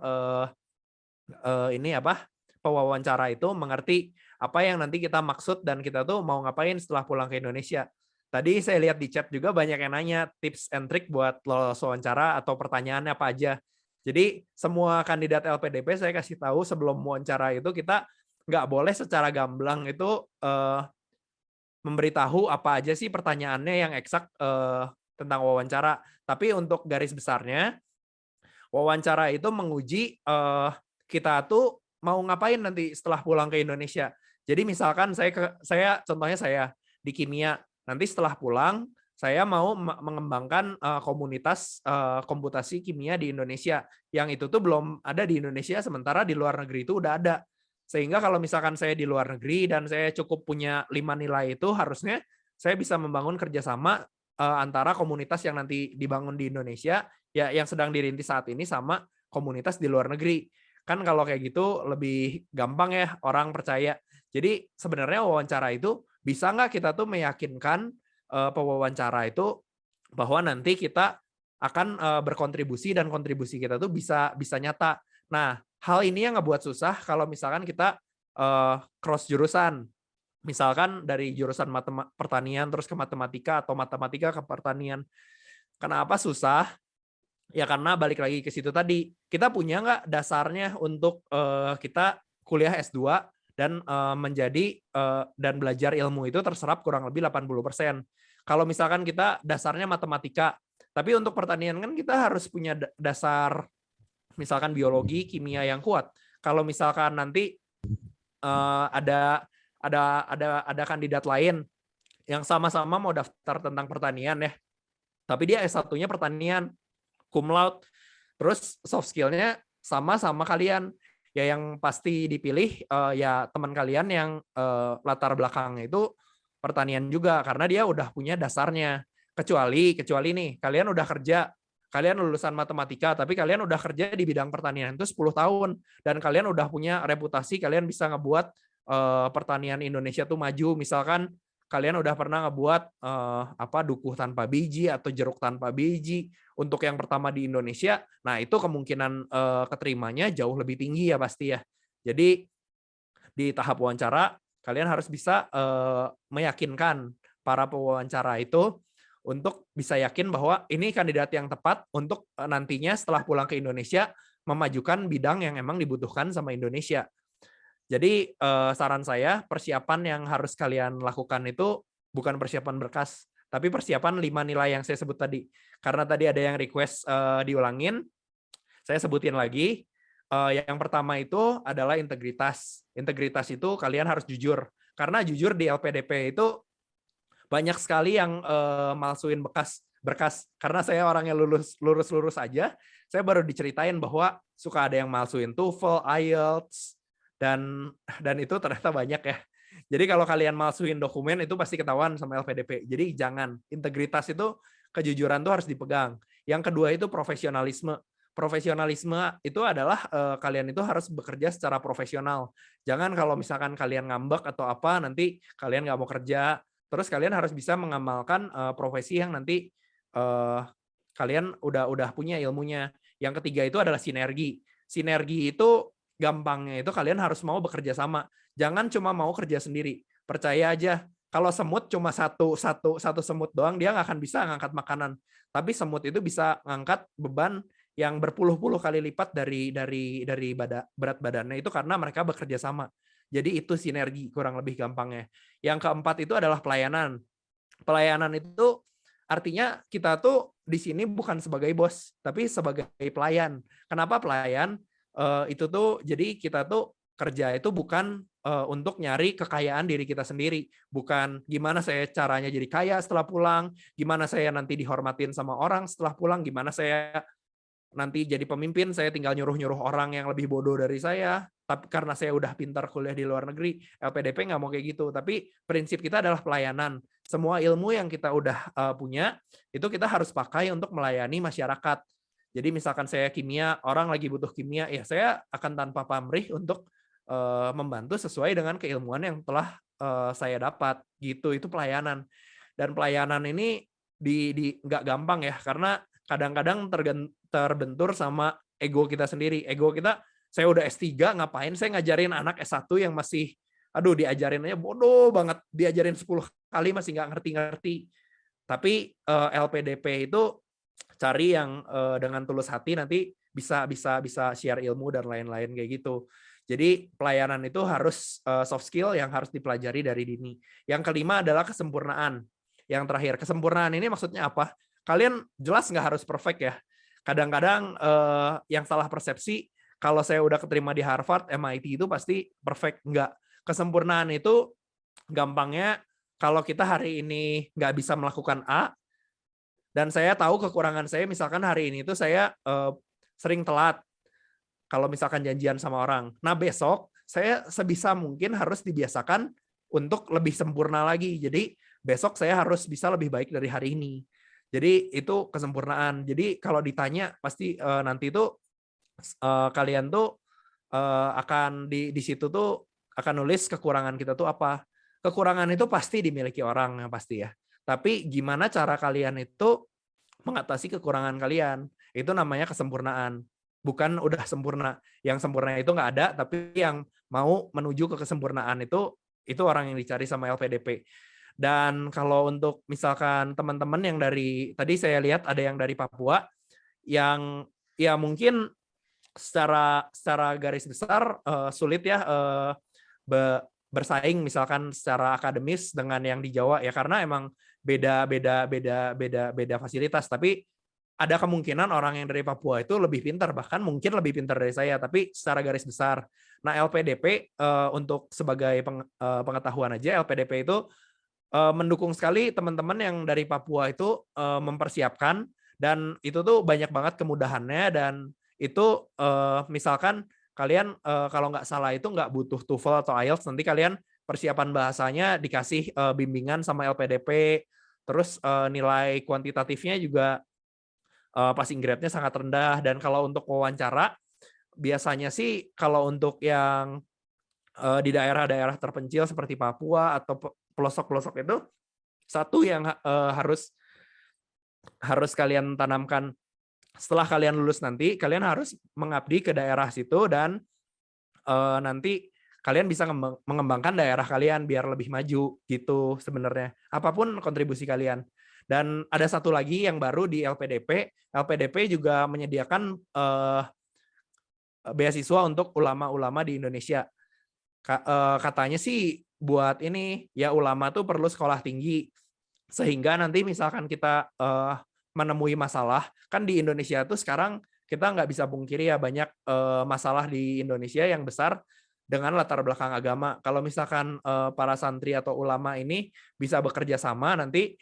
ini apa pewawancara itu mengerti apa yang nanti kita maksud dan kita tuh mau ngapain setelah pulang ke Indonesia. Tadi saya lihat di chat juga banyak yang nanya tips and trick buat lolos wawancara atau pertanyaannya apa aja. Jadi semua kandidat LPDP saya kasih tahu sebelum wawancara itu kita nggak boleh secara gamblang itu memberitahu apa aja sih pertanyaannya yang eksak tentang wawancara. Tapi untuk garis besarnya wawancara itu menguji kita tuh mau ngapain nanti setelah pulang ke Indonesia. Jadi misalkan saya contohnya saya di kimia, nanti setelah pulang saya mau mengembangkan komunitas komputasi kimia di Indonesia. Yang itu tuh belum ada di Indonesia, sementara di luar negeri itu udah ada. Sehingga kalau misalkan saya di luar negeri dan saya cukup punya 5 nilai itu, harusnya saya bisa membangun kerjasama antara komunitas yang nanti dibangun di Indonesia, ya yang sedang dirintis saat ini sama komunitas di luar negeri. Kan kalau kayak gitu lebih gampang ya orang percaya. Jadi sebenarnya wawancara itu bisa nggak kita tuh meyakinkan pewawancara itu bahwa nanti kita akan berkontribusi dan kontribusi kita tuh bisa nyata. Nah, hal ini yang ngebuat susah kalau misalkan kita cross jurusan. Misalkan dari jurusan pertanian terus ke matematika atau matematika ke pertanian. Kenapa susah? Ya karena balik lagi ke situ tadi, kita punya nggak dasarnya untuk kita kuliah S2 dan menjadi dan belajar ilmu itu terserap kurang lebih 80%. Kalau misalkan kita dasarnya matematika, tapi untuk pertanian kan kita harus punya dasar misalkan biologi, kimia yang kuat. Kalau misalkan nanti ada kandidat lain yang sama-sama mau daftar tentang pertanian ya, tapi dia S1-nya pertanian, cum laude, terus soft skill-nya sama kalian. Ya yang pasti dipilih ya teman kalian yang latar belakangnya itu pertanian juga karena dia udah punya dasarnya. Kecuali nih kalian udah kerja kalian lulusan matematika, tapi kalian udah kerja di bidang pertanian itu 10 tahun, dan kalian udah punya reputasi, kalian bisa ngebuat pertanian Indonesia tuh maju. Misalkan kalian udah pernah ngebuat dukuh tanpa biji atau jeruk tanpa biji untuk yang pertama di Indonesia, nah itu kemungkinan keterimanya jauh lebih tinggi ya pasti ya. Jadi di tahap wawancara, kalian harus bisa meyakinkan para pewawancara itu untuk bisa yakin bahwa ini kandidat yang tepat untuk nantinya setelah pulang ke Indonesia memajukan bidang yang emang dibutuhkan sama Indonesia. Jadi saran saya, persiapan yang harus kalian lakukan itu bukan persiapan berkas, tapi persiapan 5 nilai yang saya sebut tadi. Karena tadi ada yang request diulangin, saya sebutin lagi. Yang pertama itu adalah integritas. Integritas itu kalian harus jujur. Karena jujur di LPDP itu banyak sekali yang malsuin berkas. Karena saya orangnya lurus aja, saya baru diceritain bahwa suka ada yang malsuin TOEFL, IELTS, dan itu ternyata banyak ya. Jadi kalau kalian malsuin dokumen itu pasti ketahuan sama LPDP. Jadi jangan. Integritas itu, kejujuran tuh harus dipegang. Yang kedua itu profesionalisme. Profesionalisme itu adalah kalian itu harus bekerja secara profesional. Jangan kalau misalkan kalian ngambek atau apa, nanti kalian nggak mau kerja. Terus kalian harus bisa mengamalkan profesi yang nanti kalian udah punya ilmunya. Yang ketiga itu adalah sinergi. Sinergi itu gampangnya itu kalian harus mau bekerja sama. Jangan cuma mau kerja sendiri. Percaya aja, kalau semut cuma satu semut doang, dia nggak akan bisa ngangkat makanan. Tapi semut itu bisa ngangkat beban yang berpuluh-puluh kali lipat dari berat badannya, itu karena mereka bekerja sama. Jadi itu sinergi kurang lebih gampangnya. Yang keempat itu adalah pelayanan. Pelayanan itu artinya kita tuh di sini bukan sebagai bos, tapi sebagai pelayan. Kenapa pelayan? Itu tuh jadi kita tuh kerja itu bukan untuk nyari kekayaan diri kita sendiri. Bukan gimana saya caranya jadi kaya setelah pulang, gimana saya nanti dihormatin sama orang setelah pulang, gimana saya nanti jadi pemimpin, saya tinggal nyuruh-nyuruh orang yang lebih bodoh dari saya, tapi karena saya udah pintar kuliah di luar negeri. LPDP nggak mau kayak gitu, tapi prinsip kita adalah pelayanan. Semua ilmu yang kita udah punya, itu kita harus pakai untuk melayani masyarakat. Jadi misalkan saya kimia, orang lagi butuh kimia, ya saya akan tanpa pamrih untuk membantu sesuai dengan keilmuan yang telah saya dapat. Gitu, itu pelayanan. Dan pelayanan ini nggak gampang ya, karena kadang-kadang terbentur sama ego kita sendiri. Ego kita, saya udah S3, ngapain saya ngajarin anak S1 yang masih, diajarin aja bodoh banget, diajarin 10 kali masih nggak ngerti-ngerti. Tapi LPDP itu cari yang dengan tulus hati, nanti bisa share ilmu dan lain-lain kayak gitu. Jadi pelayanan itu harus soft skill yang harus dipelajari dari dini. Yang kelima adalah kesempurnaan. Yang terakhir, kesempurnaan ini maksudnya apa? Kalian jelas nggak harus perfect ya. Kadang-kadang yang salah persepsi, kalau saya udah keterima di Harvard, MIT itu pasti perfect. Nggak. Kesempurnaan itu gampangnya kalau kita hari ini nggak bisa melakukan A, dan saya tahu kekurangan saya, misalkan hari ini itu saya sering telat kalau misalkan janjian sama orang. Nah besok saya sebisa mungkin harus dibiasakan untuk lebih sempurna lagi. Jadi besok saya harus bisa lebih baik dari hari ini. Jadi itu kesempurnaan. Jadi kalau ditanya pasti nanti itu kalian tuh akan di situ tuh akan nulis kekurangan kita tuh apa. Kekurangan itu pasti dimiliki orang yang pasti ya. Tapi gimana cara kalian itu mengatasi kekurangan kalian? Itu namanya kesempurnaan. Bukan udah sempurna. Yang sempurna itu nggak ada, tapi yang mau menuju ke kesempurnaan itu orang yang dicari sama LPDP. Dan kalau untuk misalkan teman-teman yang dari, tadi saya lihat ada yang dari Papua, yang ya mungkin secara garis besar sulit ya bersaing misalkan secara akademis dengan yang di Jawa ya, karena emang beda fasilitas. Tapi ada kemungkinan orang yang dari Papua itu lebih pintar, bahkan mungkin lebih pintar dari saya, tapi secara garis besar. Nah LPDP untuk sebagai pengetahuan aja, LPDP itu mendukung sekali teman-teman yang dari Papua itu mempersiapkan, dan itu tuh banyak banget kemudahannya. Dan itu misalkan kalian kalau nggak salah itu nggak butuh TOEFL atau IELTS, nanti kalian persiapan bahasanya dikasih bimbingan sama LPDP, terus nilai kuantitatifnya juga passing grade-nya sangat rendah. Dan kalau untuk wawancara, biasanya sih kalau untuk yang di daerah-daerah terpencil seperti Papua atau pelosok-pelosok itu, satu yang harus kalian tanamkan setelah kalian lulus nanti, kalian harus mengabdi ke daerah situ dan nanti kalian bisa mengembangkan daerah kalian biar lebih maju gitu sebenarnya. Apapun kontribusi kalian. Dan ada satu lagi yang baru di LPDP. LPDP juga menyediakan beasiswa untuk ulama-ulama di Indonesia. Katanya sih buat ini ya ulama tuh perlu sekolah tinggi. Sehingga nanti misalkan kita menemui masalah, kan di Indonesia tuh sekarang kita nggak bisa pungkiri ya banyak masalah di Indonesia yang besar dengan latar belakang agama. Kalau misalkan para santri atau ulama ini bisa bekerja sama, nanti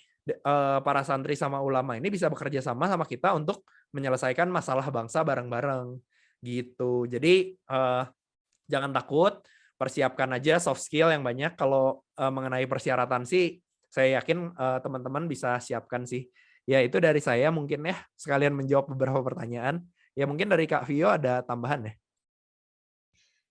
para santri sama ulama ini bisa bekerja sama sama kita untuk menyelesaikan masalah bangsa bareng-bareng gitu. Jadi jangan takut, persiapkan aja soft skill yang banyak. Kalau mengenai persyaratan sih, saya yakin teman-teman bisa siapkan sih. Ya itu dari saya mungkin ya, sekalian menjawab beberapa pertanyaan. Ya mungkin dari Kak Vio ada tambahan ya?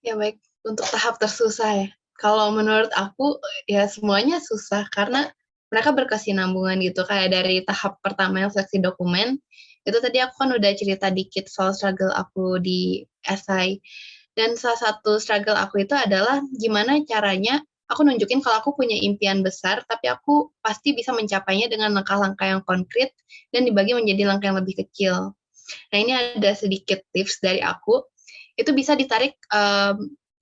Ya baik, untuk tahap tersusah ya. Kalau menurut aku ya semuanya susah karena mereka berkesinambungan gitu. Kayak dari tahap pertama yang seleksi dokumen, itu tadi aku kan udah cerita dikit soal struggle aku di esai. Dan salah satu struggle aku itu adalah gimana caranya aku nunjukin kalau aku punya impian besar, tapi aku pasti bisa mencapainya dengan langkah-langkah yang konkret dan dibagi menjadi langkah yang lebih kecil. Nah, ini ada sedikit tips dari aku. Itu bisa ditarik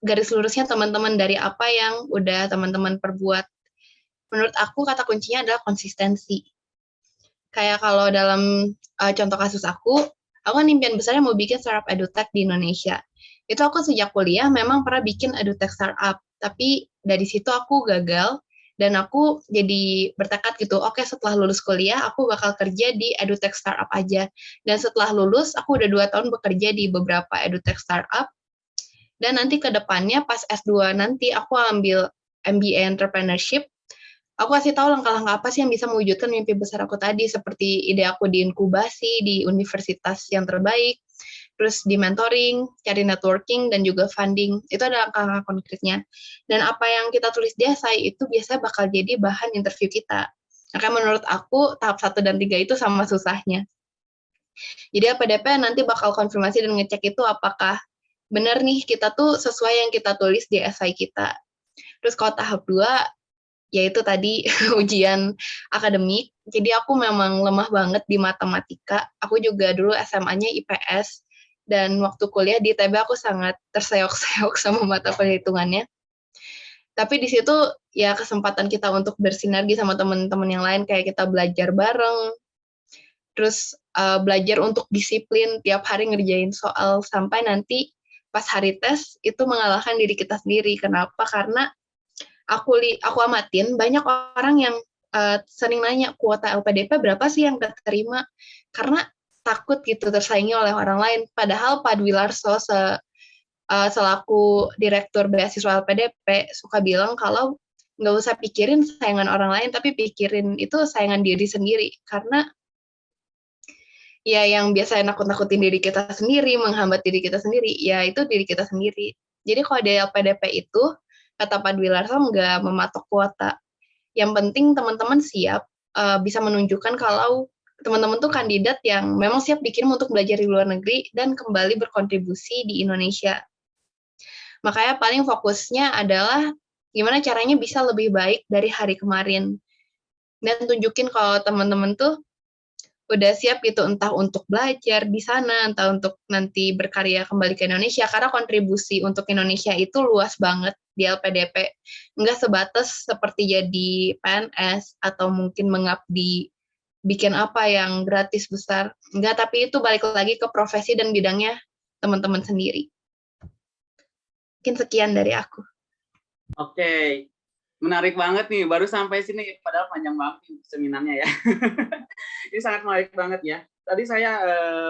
garis lurusnya teman-teman dari apa yang udah teman-teman perbuat. Menurut aku kata kuncinya adalah konsistensi. Kayak kalau dalam contoh kasus aku kan impian besarnya mau bikin startup edutech di Indonesia. Itu aku sejak kuliah memang pernah bikin edutech startup, tapi dari situ aku gagal dan aku jadi bertekad gitu, oke setelah lulus kuliah aku bakal kerja di edutech startup aja. Dan setelah lulus aku udah 2 tahun bekerja di beberapa edutech startup. Dan nanti ke depannya pas S2 nanti aku ambil MBA entrepreneurship, aku kasih tahu langkah-langkah apa sih yang bisa mewujudkan mimpi besar aku tadi, seperti ide aku di inkubasi, di universitas yang terbaik, terus di mentoring, cari networking, dan juga funding. Itu adalah langkah-langkah konkretnya. Dan apa yang kita tulis di esai itu biasanya bakal jadi bahan interview kita. Maka menurut aku, tahap 1 dan 3 itu sama susahnya. Jadi LPDP nanti bakal konfirmasi dan ngecek itu apakah benar nih kita tuh sesuai yang kita tulis di esai kita. Terus kalau tahap 2, yaitu tadi ujian akademik. Jadi aku memang lemah banget di matematika. Aku juga dulu SMA-nya IPS, dan waktu kuliah di ITB aku sangat terseok-seok sama mata perhitungannya. Tapi di situ ya kesempatan kita untuk bersinergi sama teman-teman yang lain, kayak kita belajar bareng, terus belajar untuk disiplin tiap hari ngerjain soal sampai nanti pas hari tes itu mengalahkan diri kita sendiri. Kenapa? Karena aku amatin banyak orang yang sering nanya kuota LPDP berapa sih yang keterima, karena takut gitu tersaingi oleh orang lain. Padahal Pak Dwi Larso selaku direktur beasiswa LPDP suka bilang kalau nggak usah pikirin saingan orang lain, tapi pikirin itu saingan diri sendiri. Karena ya yang biasa nakut-nakutin diri kita sendiri, menghambat diri kita sendiri, ya itu diri kita sendiri. Jadi kalau di LPDP itu, kata Pak Dwi Larso nggak mematok kuota. Yang penting teman-teman siap bisa menunjukkan kalau teman-teman tuh kandidat yang memang siap dikirim untuk belajar di luar negeri dan kembali berkontribusi di Indonesia. Makanya paling fokusnya adalah gimana caranya bisa lebih baik dari hari kemarin. Dan tunjukin kalau teman-teman tuh udah siap gitu, entah untuk belajar di sana, entah untuk nanti berkarya kembali ke Indonesia, karena kontribusi untuk Indonesia itu luas banget di LPDP. Nggak sebatas seperti jadi PNS, atau mungkin mengabdi, bikin apa yang gratis besar. Nggak, tapi itu balik lagi ke profesi dan bidangnya teman-teman sendiri. Mungkin sekian dari aku. Oke. Menarik banget nih, baru sampai sini, padahal panjang banget seminarnya ya. Ini sangat menarik banget ya. Tadi saya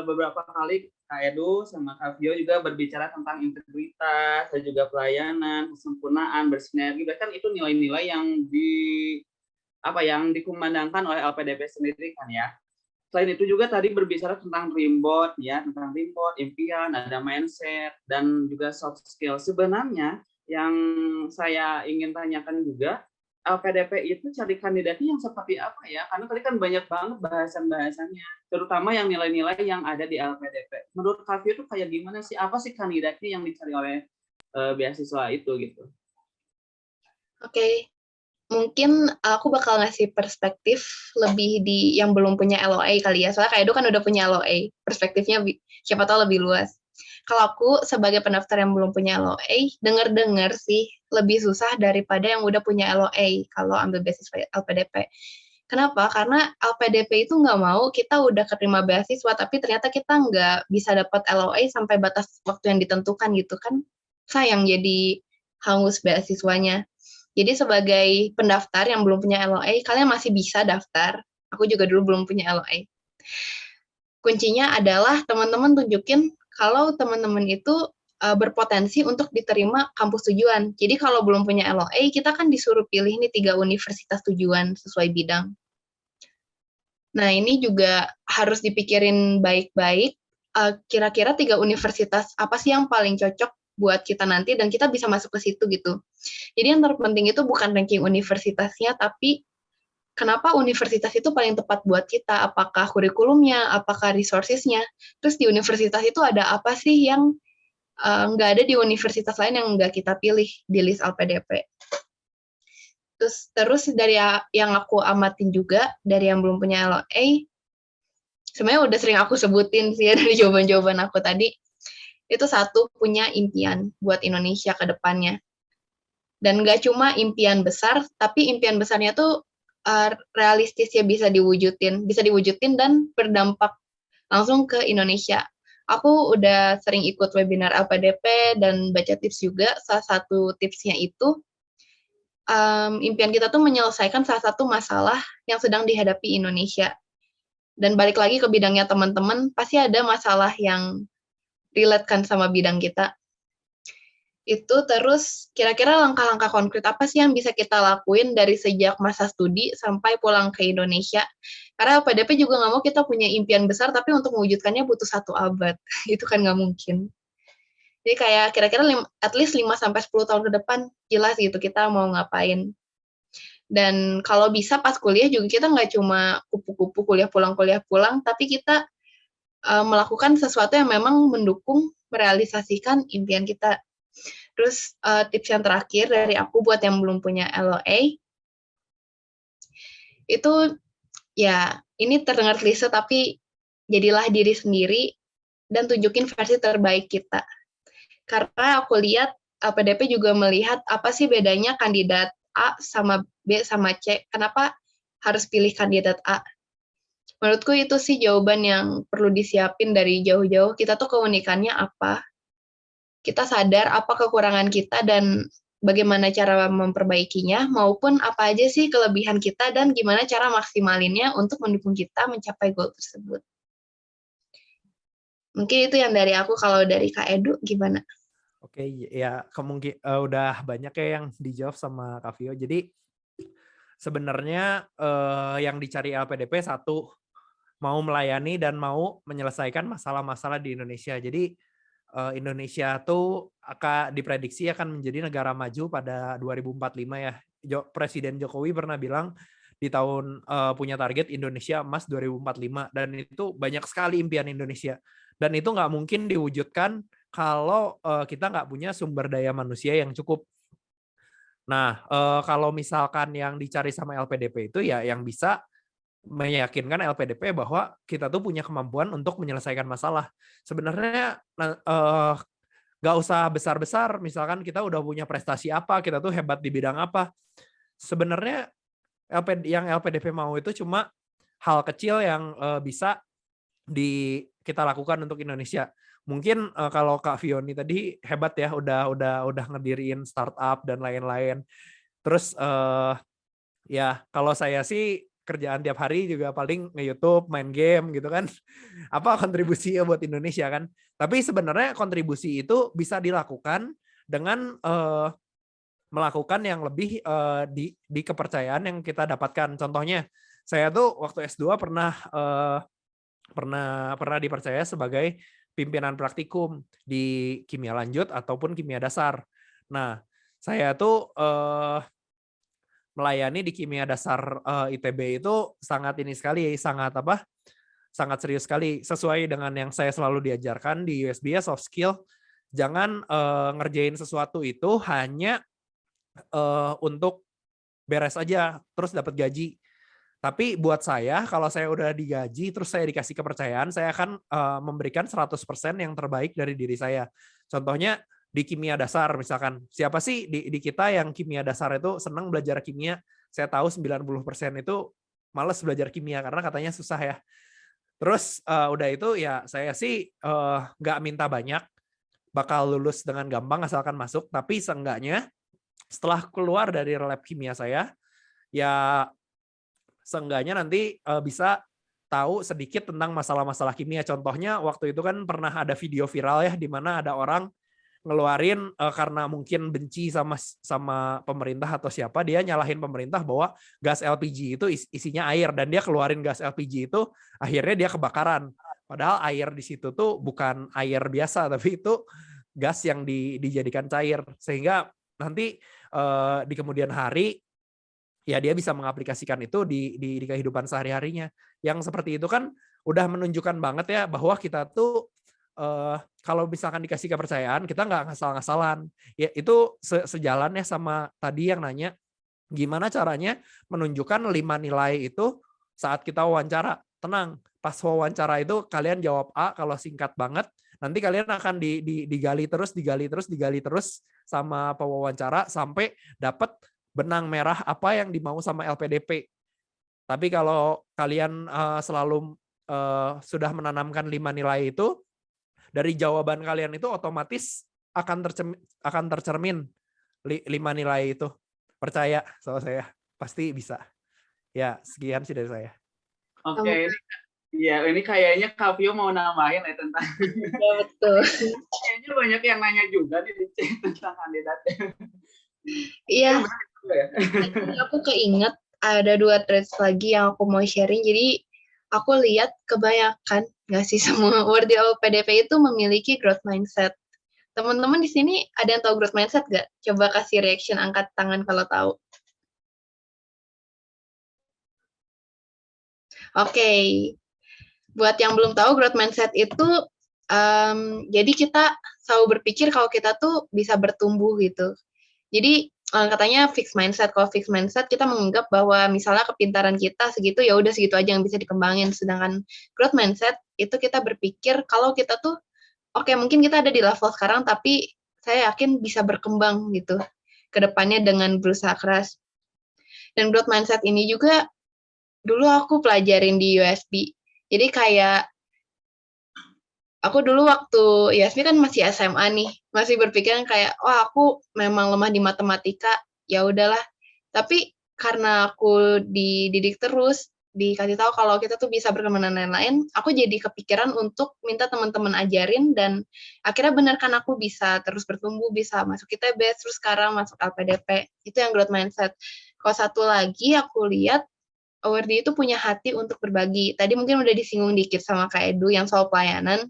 beberapa kali Kak Edu sama Kak Vio juga berbicara tentang integritas, dan juga pelayanan, kesempurnaan, bersinergi. Bahkan itu nilai-nilai yang yang dikumandangkan oleh LPDP sendiri kan ya. Selain itu juga tadi berbicara tentang dreamboard ya, tentang dreamboard, impian, ada mindset dan juga soft skill. Sebenarnya yang saya ingin tanyakan juga, LPDP itu cari kandidatnya yang seperti apa ya? Karena tadi kan banyak banget bahasan-bahasannya, terutama yang nilai-nilai yang ada di LPDP. Menurut Kak Vio itu kayak gimana sih? Apa sih kandidatnya yang dicari oleh beasiswa itu gitu? Oke, mungkin aku bakal ngasih perspektif lebih di yang belum punya LOA kali ya. Soalnya Kak Edo kan udah punya LOA, perspektifnya siapa tahu lebih luas. Kalau aku sebagai pendaftar yang belum punya LOA, denger-dengar sih lebih susah daripada yang udah punya LOA kalau ambil beasiswa LPDP. Kenapa? Karena LPDP itu nggak mau kita udah keterima beasiswa, tapi ternyata kita nggak bisa dapat LOA sampai batas waktu yang ditentukan gitu kan. Sayang jadi hangus beasiswanya. Jadi sebagai pendaftar yang belum punya LOA, kalian masih bisa daftar. Aku juga dulu belum punya LOA. Kuncinya adalah teman-teman tunjukin kalau teman-teman itu berpotensi untuk diterima kampus tujuan. Jadi kalau belum punya LOA, kita kan disuruh pilih nih 3 universitas tujuan sesuai bidang. Nah, ini juga harus dipikirin baik-baik. Kira-kira 3 universitas apa sih yang paling cocok buat kita nanti dan kita bisa masuk ke situ gitu. Jadi yang terpenting itu bukan ranking universitasnya, tapi kenapa universitas itu paling tepat buat kita, apakah kurikulumnya, apakah resources-nya, terus di universitas itu ada apa sih yang nggak ada di universitas lain yang nggak kita pilih di list LPDP. Terus dari yang aku amatin juga, dari yang belum punya LOA, sebenarnya udah sering aku sebutin sih ya dari jawaban-jawaban aku tadi, itu satu, punya impian buat Indonesia ke depannya. Dan nggak cuma impian besar, tapi impian besarnya tuh realistis ya, bisa diwujudin dan berdampak langsung ke Indonesia. Aku udah sering ikut webinar LPDP dan baca tips juga. Salah satu tipsnya itu, impian kita tuh menyelesaikan salah satu masalah yang sedang dihadapi Indonesia. Dan balik lagi ke bidangnya teman-teman, pasti ada masalah yang relate kan sama bidang kita. Itu terus kira-kira langkah-langkah konkret apa sih yang bisa kita lakuin dari sejak masa studi sampai pulang ke Indonesia. Karena LPDP juga nggak mau kita punya impian besar, tapi untuk mewujudkannya butuh 1 abad. Itu kan nggak mungkin. Jadi kayak kira-kira at least 5-10 tahun ke depan, jelas gitu kita mau ngapain. Dan kalau bisa pas kuliah juga kita nggak cuma kupu-kupu kuliah pulang, tapi kita melakukan sesuatu yang memang mendukung merealisasikan impian kita. Terus tips yang terakhir dari aku buat yang belum punya LOA, itu ya ini terdengar klise tapi jadilah diri sendiri dan tunjukin versi terbaik kita. Karena aku lihat LPDP juga melihat apa sih bedanya kandidat A sama B sama C, kenapa harus pilih kandidat A. Menurutku itu sih jawaban yang perlu disiapin dari jauh-jauh, kita tuh keunikannya apa, kita sadar apa kekurangan kita dan bagaimana cara memperbaikinya, maupun apa aja sih kelebihan kita dan gimana cara maksimalinnya untuk mendukung kita mencapai goal tersebut. Mungkin itu yang dari aku. Kalau dari Kak Edu gimana? Oke, ya udah banyak ya yang dijawab sama Kak Vio. Jadi sebenarnya yang dicari LPDP satu, mau melayani dan mau menyelesaikan masalah-masalah di Indonesia. Jadi Indonesia tuh akan diprediksi akan menjadi negara maju pada 2045 ya. Presiden Jokowi pernah bilang di tahun punya target Indonesia Emas 2045, dan itu banyak sekali impian Indonesia. Dan itu nggak mungkin diwujudkan kalau kita nggak punya sumber daya manusia yang cukup. Nah, kalau misalkan yang dicari sama LPDP itu ya yang bisa meyakinkan LPDP bahwa kita tuh punya kemampuan untuk menyelesaikan masalah. Sebenarnya nggak usah besar-besar, misalkan kita udah punya prestasi apa, kita tuh hebat di bidang apa. Sebenarnya yang LPDP mau itu cuma hal kecil yang bisa kita lakukan untuk Indonesia. Mungkin kalau Kak Vioni tadi hebat ya, udah ngediriin startup dan lain-lain. Terus ya kalau saya sih kerjaan tiap hari juga paling nge-YouTube, main game gitu kan. Apa kontribusinya buat Indonesia kan? Tapi sebenarnya kontribusi itu bisa dilakukan dengan melakukan yang lebih di kepercayaan yang kita dapatkan. Contohnya, saya tuh waktu S2 pernah pernah dipercaya sebagai pimpinan praktikum di kimia lanjut ataupun kimia dasar. Nah, saya tuh melayani di kimia dasar ITB itu sangat ini sekali, sangat serius sekali, sesuai dengan yang saya selalu diajarkan di USB soft skill. Jangan ngerjain sesuatu itu hanya untuk beres aja terus dapat gaji. Tapi buat saya, kalau saya udah digaji, terus saya dikasih kepercayaan, saya akan memberikan 100% yang terbaik dari diri saya. Contohnya di kimia dasar, misalkan. Siapa sih di kita yang kimia dasar itu senang belajar kimia? Saya tahu 90% itu males belajar kimia, karena katanya susah ya. Terus udah itu ya saya sih nggak minta banyak, bakal lulus dengan gampang asalkan masuk. Tapi seenggaknya setelah keluar dari lab kimia saya, ya seenggaknya nanti bisa tahu sedikit tentang masalah-masalah kimia. Contohnya waktu itu kan pernah ada video viral ya, di mana ada orang ngeluarin karena mungkin benci sama pemerintah atau siapa, dia nyalahin pemerintah bahwa gas LPG itu isinya air, dan dia keluarin gas LPG itu, akhirnya dia kebakaran. Padahal air di situ tuh bukan air biasa, tapi itu gas yang dijadikan cair, sehingga nanti di kemudian hari ya dia bisa mengaplikasikan itu di kehidupan sehari-harinya. Yang seperti itu kan udah menunjukkan banget ya bahwa kita tuh kalau misalkan dikasih kepercayaan, kita nggak ngasal-ngasalan. Ya itu sejalan ya sama tadi yang nanya, gimana caranya menunjukkan 5 nilai itu saat kita wawancara. Tenang, pas wawancara itu kalian jawab A kalau singkat banget, nanti kalian akan digali terus sama pewawancara sampai dapat benang merah apa yang dimau sama LPDP. Tapi kalau kalian selalu sudah menanamkan 5 nilai itu, dari jawaban kalian itu otomatis akan tercermin 5 nilai itu. Percaya sama saya, pasti bisa. Ya, sekian sih dari saya. Oke, ini kayaknya Kak Vio mau nambahin ya tentang. Ya, betul. Kayaknya banyak yang nanya juga nih di chat tentang kandidatnya. Iya. Aku keinget ada 2 threads lagi yang aku mau sharing. Jadi aku lihat kebanyakan nggak sih semua Wordy LPDP itu memiliki growth mindset. Teman-teman di sini ada yang tahu growth mindset nggak? Coba kasih reaction, angkat tangan kalau tahu. Oke. Buat yang belum tahu, growth mindset itu jadi kita selalu berpikir kalau kita tuh bisa bertumbuh gitu. Jadi katanya fixed mindset. Kalau fixed mindset kita menganggap bahwa misalnya kepintaran kita segitu, ya udah segitu aja yang bisa dikembangin. Sedangkan growth mindset itu kita berpikir kalau kita tuh oke, mungkin kita ada di level sekarang, tapi saya yakin bisa berkembang gitu ke depannya dengan berusaha keras. Dan growth mindset ini juga dulu aku pelajarin di USB. Jadi kayak aku dulu waktu USB kan masih SMA nih, masih berpikiran kayak, aku memang lemah di matematika, ya udahlah. Tapi karena aku dididik terus, dikasih tahu kalau kita tuh bisa berkembang dan lain-lain, aku jadi kepikiran untuk minta teman-teman ajarin, dan akhirnya benar kan aku bisa terus bertumbuh, bisa masuk ITB, terus sekarang masuk LPDP. Itu yang growth mindset. Kalau satu lagi aku lihat, Wordy itu punya hati untuk berbagi. Tadi mungkin udah disinggung dikit sama Kak Edu yang soal pelayanan.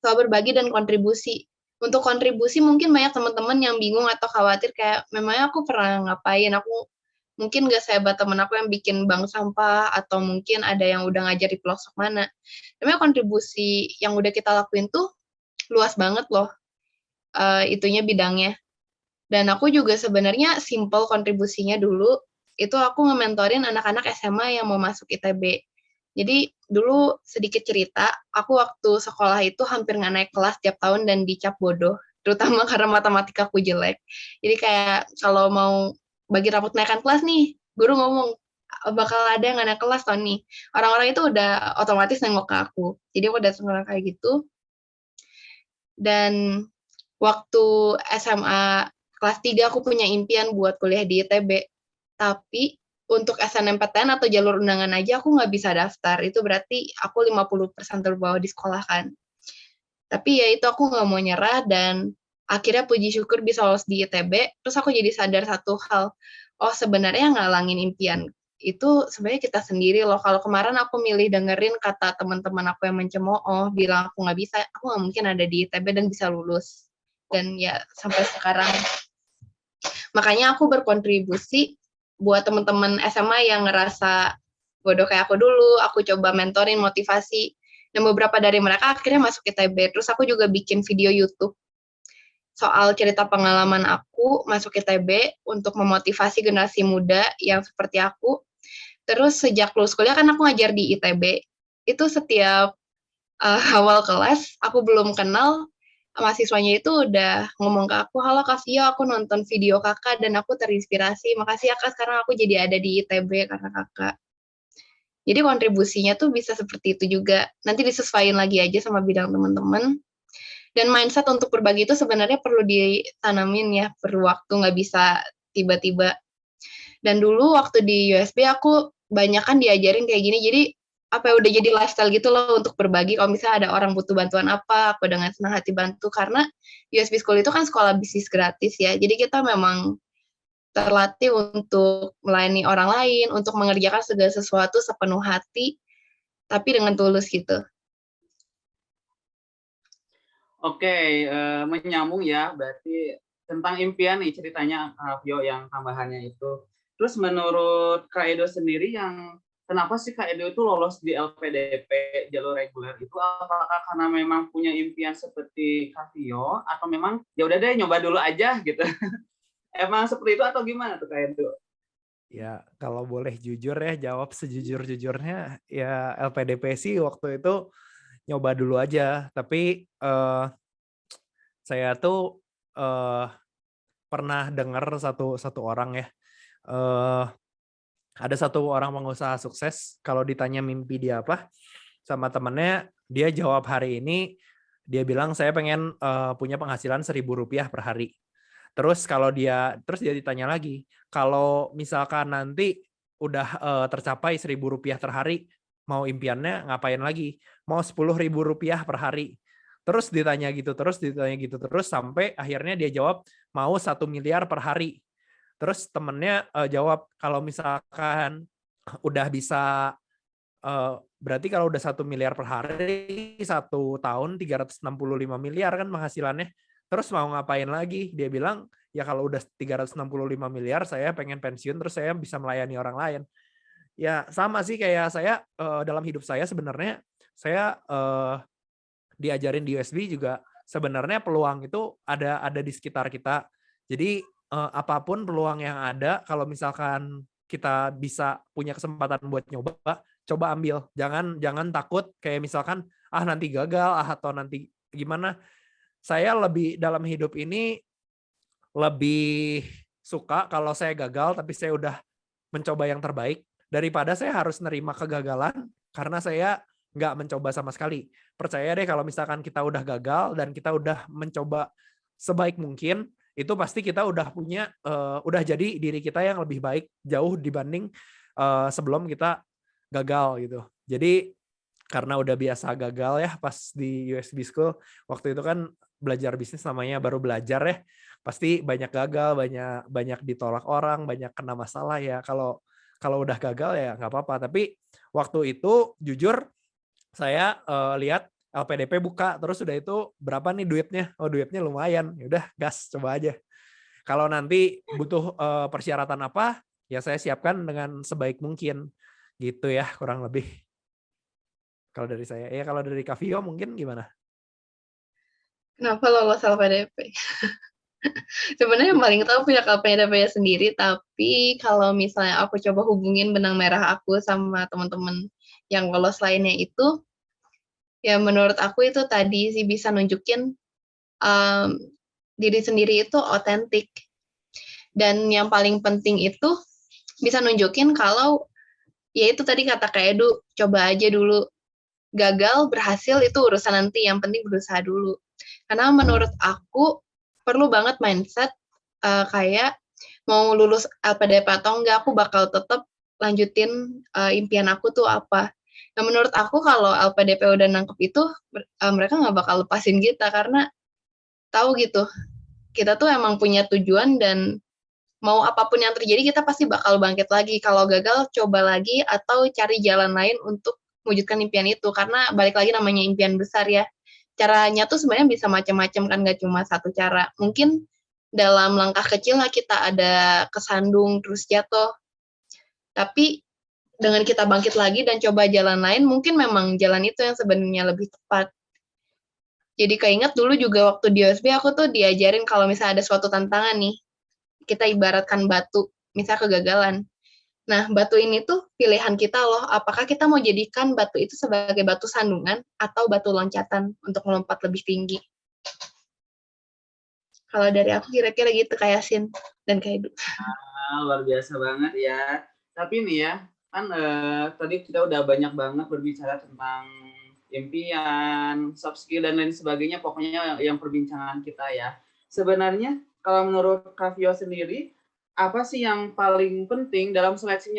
Soal berbagi dan kontribusi. Untuk kontribusi mungkin banyak teman-teman yang bingung atau khawatir kayak, memangnya aku pernah ngapain, aku mungkin gak sehebat temen aku yang bikin bank sampah, atau mungkin ada yang udah ngajar di pelosok mana. Namanya kontribusi yang udah kita lakuin tuh luas banget loh, itunya bidangnya. Dan aku juga sebenarnya simple kontribusinya dulu, itu aku nge-mentorin anak-anak SMA yang mau masuk ITB. Jadi dulu sedikit cerita, aku waktu sekolah itu hampir nggak naik kelas tiap tahun dan dicap bodoh, terutama karena matematika aku jelek. Jadi kayak kalau mau bagi rapot naikkan kelas nih, guru ngomong, bakal ada yang nggak naik kelas tahun nih. Orang-orang itu udah otomatis nengok ke aku. Jadi aku udah senang kayak gitu. Dan waktu SMA kelas 3 aku punya impian buat kuliah di ITB. Tapi untuk SNMPTN atau jalur undangan aja aku nggak bisa daftar. Itu berarti aku 50% terbawah di sekolah kan. Tapi ya itu aku nggak mau nyerah, dan akhirnya puji syukur bisa lolos di ITB. Terus aku jadi sadar satu hal, sebenarnya ngalangin itu sebenarnya kita sendiri loh. Kalau kemarin aku milih dengerin kata teman-teman aku yang mencemooh, bilang aku nggak bisa, aku nggak mungkin ada di ITB dan bisa lulus. Dan ya sampai sekarang. Makanya aku berkontribusi buat teman-teman SMA yang ngerasa bodoh kayak aku dulu, aku coba mentorin, motivasi. Dan beberapa dari mereka akhirnya masuk ITB. Terus aku juga bikin video YouTube soal cerita pengalaman aku masuk ITB untuk memotivasi generasi muda yang seperti aku. Terus sejak lulus kuliah kan aku ngajar di ITB. Itu setiap awal kelas, aku belum kenal, mahasiswanya itu udah ngomong ke aku, halo Kak Vio, aku nonton video kakak dan aku terinspirasi. Makasih ya Kak, sekarang aku jadi ada di ITB karena kakak. Jadi kontribusinya tuh bisa seperti itu juga. Nanti disesuaikan lagi aja sama bidang teman-teman. Dan mindset untuk berbagi itu sebenarnya perlu ditanamin ya, perlu waktu, nggak bisa tiba-tiba. Dan dulu waktu di USB aku banyak kan diajarin kayak gini, jadi apa ya, udah jadi lifestyle gitu loh untuk berbagi. Kalau misalnya ada orang butuh bantuan apa, aku dengan senang hati bantu. Karena USB School itu kan sekolah bisnis gratis ya, jadi kita memang terlatih untuk melayani orang lain, untuk mengerjakan segala sesuatu sepenuh hati, tapi dengan tulus gitu. Oke, menyambung ya, berarti tentang impian nih ceritanya Kak Vio yang tambahannya itu. Terus menurut Kak Edo sendiri kenapa sih Kak Edo itu lolos di LPDP jalur reguler itu? Apakah karena memang punya impian seperti Kak Vio atau memang ya udah deh nyoba dulu aja gitu? Emang seperti itu atau gimana tuh Kak Edo? Ya, kalau boleh jujur ya, jawab sejujur-jujurnya, ya LPDP sih waktu itu nyoba dulu aja. Tapi saya tuh pernah dengar satu orang ya, ada satu orang pengusaha sukses, kalau ditanya mimpi dia apa, sama temennya, dia jawab hari ini, dia bilang saya pengen punya penghasilan Rp1.000 per hari. Terus terus dia ditanya lagi, kalau misalkan nanti udah tercapai Rp1.000 per hari, mau impiannya ngapain lagi? Mau Rp10.000 per hari. Terus ditanya gitu terus sampai akhirnya dia jawab mau 1 miliar per hari. Terus temennya jawab kalau misalkan udah bisa berarti kalau udah 1 miliar per hari, 1 tahun 365 miliar kan penghasilannya. Terus mau ngapain lagi? Dia bilang, ya kalau udah 365 miliar, saya pengen pensiun, terus saya bisa melayani orang lain. Ya sama sih kayak saya dalam hidup saya sebenarnya, saya diajarin di USB juga sebenarnya peluang itu ada di sekitar kita. Jadi apapun peluang yang ada, kalau misalkan kita bisa punya kesempatan buat nyoba, coba ambil. Jangan takut kayak misalkan nanti gagal atau nanti gimana. Saya lebih dalam hidup ini lebih suka kalau saya gagal tapi saya udah mencoba yang terbaik daripada saya harus nerima kegagalan karena saya nggak mencoba sama sekali. Percaya deh kalau misalkan kita udah gagal dan kita udah mencoba sebaik mungkin, itu pasti kita udah punya, udah jadi diri kita yang lebih baik jauh dibanding sebelum kita gagal gitu. Jadi karena udah biasa gagal ya pas di USB School, waktu itu kan belajar bisnis namanya baru belajar ya, pasti banyak gagal, banyak ditolak orang, banyak kena masalah ya. Kalau udah gagal ya nggak apa-apa. Tapi waktu itu jujur saya lihat LPDP buka, terus udah itu berapa nih duitnya? Oh duitnya lumayan, ya udah gas coba aja. Kalau nanti butuh persyaratan apa, ya saya siapkan dengan sebaik mungkin, gitu ya kurang lebih. Kalau dari saya, ya kalau dari Kak Vio mungkin gimana? Kenapa lolos LPDP? Sebenarnya yang paling tahu punya LPDP sendiri, tapi kalau misalnya aku coba hubungin benang merah aku sama teman-teman yang lolos lainnya itu, ya menurut aku itu tadi sih bisa nunjukin diri sendiri itu otentik. Dan yang paling penting itu bisa nunjukin kalau ya itu tadi kata Kak Edu, coba aja dulu. Gagal, berhasil itu urusan nanti, yang penting berusaha dulu. Karena menurut aku perlu banget mindset kayak mau lulus LPDP atau enggak, aku bakal tetap lanjutin impian aku tuh apa. Nah menurut aku kalau LPDP udah nangkep itu, mereka nggak bakal lepasin kita karena tahu gitu, kita tuh emang punya tujuan dan mau apapun yang terjadi kita pasti bakal bangkit lagi. Kalau gagal, coba lagi atau cari jalan lain untuk mewujudkan impian itu. Karena balik lagi namanya impian besar ya. Caranya tuh sebenarnya bisa macam-macam kan, nggak cuma satu cara. Mungkin dalam langkah kecil lah kita ada kesandung terus jatuh. Tapi dengan kita bangkit lagi dan coba jalan lain, mungkin memang jalan itu yang sebenarnya lebih tepat. Jadi keinget dulu juga waktu di USB aku tuh diajarin kalau misalnya ada suatu tantangan nih, kita ibaratkan batu, misalnya kegagalan. Nah, batu ini tuh pilihan kita loh, apakah kita mau jadikan batu itu sebagai batu sandungan atau batu loncatan untuk melompat lebih tinggi. Kalau dari aku kira-kira gitu kayak Yasin dan kayak Edu. Luar biasa banget ya. Tapi nih ya, kan tadi kita udah banyak banget berbicara tentang impian, soft skill, dan lain sebagainya, pokoknya yang perbincangan kita ya. Sebenarnya kalau menurut Kak Vio sendiri, apa sih yang paling penting dalam seleksinya